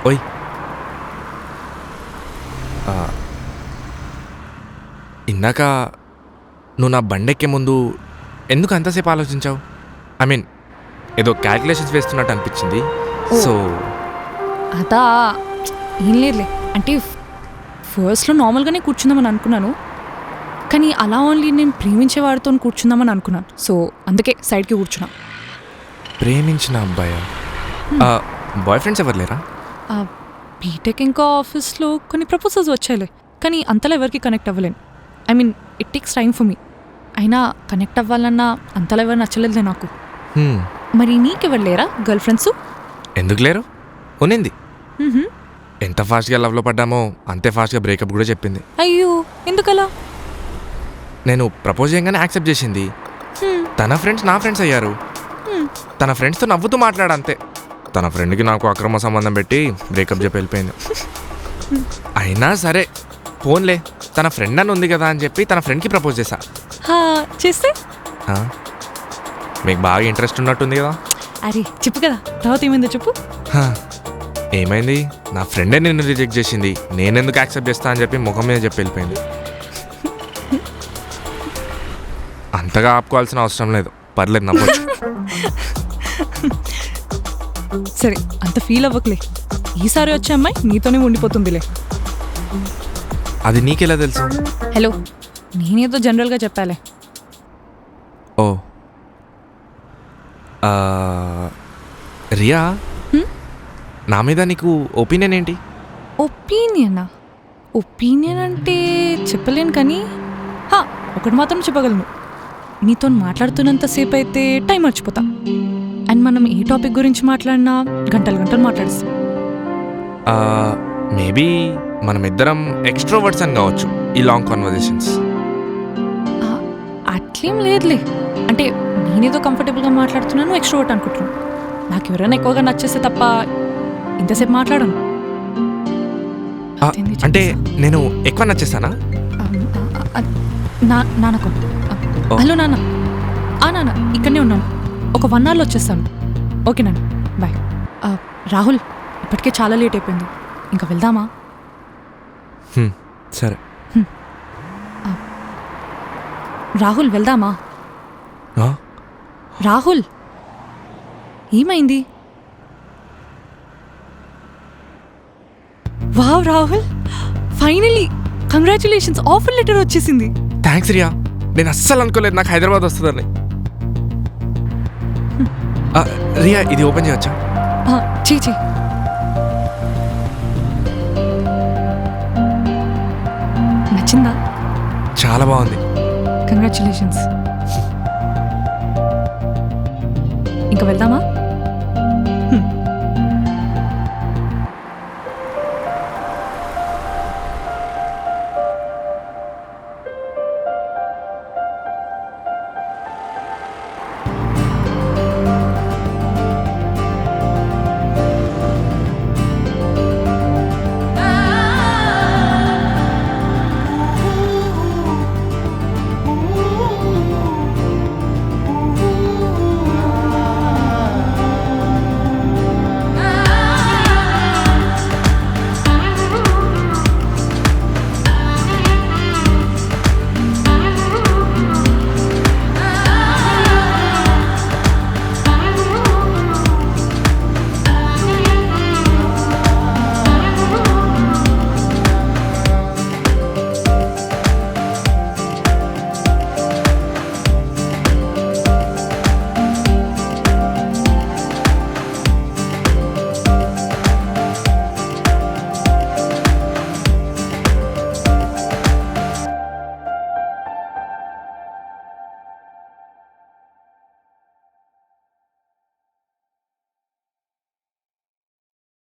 ఓయ్, ఇందాక నువ్వు నా బండెక్కే ముందు ఎందుకు అంతసేపు ఆలోచించావు? ఐ మీన్ ఏదో క్యాల్కులేషన్స్ వేస్తున్నట్టు అనిపించింది. సో అదా ఏం లేదులే, అంటే ఫస్ట్లో నార్మల్గానే కూర్చుందామని అనుకున్నాను, కానీ అలా ఓన్లీ నేను ప్రేమించే వాడితో కూర్చుందామని అనుకున్నాను. సో అందుకే సైడ్కి కూర్చున్నా. ప్రేమించిన అబ్బాయా? బాయ్ ఫ్రెండ్స్ ఎవరు లేరా? బీటెక్ ఇంకా ఆఫీస్లో కొన్ని ప్రపోజల్స్ వచ్చాయిలే, కానీ అంతలా ఎవరికి కనెక్ట్ అవ్వలేను. I mean it takes time for me. అయినా కనెక్ట్ అవ్వాలన్నా అంతలా ఎవరు నచ్చలేదులే నాకు. మరి నీకెవరు లేరా గర్ల్ ఫ్రెండ్స్? ఎందుకు లేరు? ఉన్నింది. ఎంత ఫాస్ట్గా లవ్లో పడ్డామో అంతే ఫాస్ట్గా బ్రేకప్ కూడా చెప్పింది. అయ్యో ఎందుకలా? నేను ప్రపోజ్ చేయగానే యాక్సెప్ట్ చేసింది. తన ఫ్రెండ్స్ నా ఫ్రెండ్స్ అయ్యారు. తన ఫ్రెండ్స్తో నవ్వుతూ మాట్లాడంతే. తన ఫ్రెండ్కి నాకు అక్రమ సంబంధం పెట్టి బ్రేకప్ చెప్పి వెళ్ళిపోయింది. అయినా సరే ఫోన్లే, తన ఫ్రెండ్ అని ఉంది కదా అని చెప్పి తన ఫ్రెండ్కి ప్రపోజ్ చేశా. చేస్తే మీకు బాగా ఇంట్రెస్ట్ ఉన్నట్టుంది కదా? అరే చెప్పు కదా, తర్వాత ఏమైందో చెప్పు. ఏమైంది? నా ఫ్రెండే నిన్ను రిజెక్ట్ చేసింది, నేనెందుకు యాక్సెప్ట్ చేస్తా అని చెప్పి ముఖం మీద చెప్పి వెళ్ళిపోయింది. అంతగా ఆపుకోవాల్సిన అవసరం లేదు, పర్లేదు నవ్వచ్చు. సరే అంత ఫీల్ అవ్వకలే, ఈసారి వచ్చే అమ్మాయి నీతోనే ఉండిపోతుందిలే. అది నీకెలా తెలుసు? హలో, నేనేదో జనరల్గా చెప్పాలే. ఓ రియా, నా మీద నీకు ఒపీనియన్ ఏంటి? ఒపీనియనా? ఒపీనియన్ అంటే చెప్పలేను, కానీ ఒకటి మాత్రం చెప్పగలను. నీతో మాట్లాడుతున్నంతసేపు అయితే టైం మర్చిపోతా. అండ్ మనం ఏ టాపిక్ గురించి మాట్లాడినా గంటలు గంటలు మాట్లాడిస్తాం. మేబీ మనమిద్దరం ఎక్స్ట్రోవర్ట్స్ అని కావచ్చు ఈ లాంగ్ కాన్వర్జేషన్స్. అట్లేం లేదులే, అంటే నేనేదో కంఫర్టబుల్గా మాట్లాడుతున్నాను, ఎక్స్ట్రోవర్ట్ అనుకుంటున్నాను. నాకు ఎవరైనా ఎక్కువగా నచ్చేస్తే తప్ప ఇంతసేపు మాట్లాడను. అంటే నేను ఎక్కువ నచ్చేస్తానా? నాన్నకు హలో నాన్న. నాన్న ఇక్కడనే ఉన్నాను, ఒక 1 hourలో వచ్చేస్తాను. ఓకే నాన్న, బాయ్. రాహుల్, ఇప్పటికే చాలా లేట్ అయిపోయింది, ఇంకా వెళ్దామా? సరే రాహుల్ వెళ్దామా? రాహుల్ ఏమైంది? Wow Rahul, finally congratulations, offer letter వచ్చేసింది. థ్యాంక్స్ రియా, నేను అస్సలు అనుకోలేదు నాకు హైదరాబాద్ వస్తుందని. రియా ఇది ఓపెన్ చేయవచ్చా? చేయి. నచ్చిందా? చాలా బాగుంది. కంగ్రాచులేషన్స్. ఇంకా వెళ్దామా?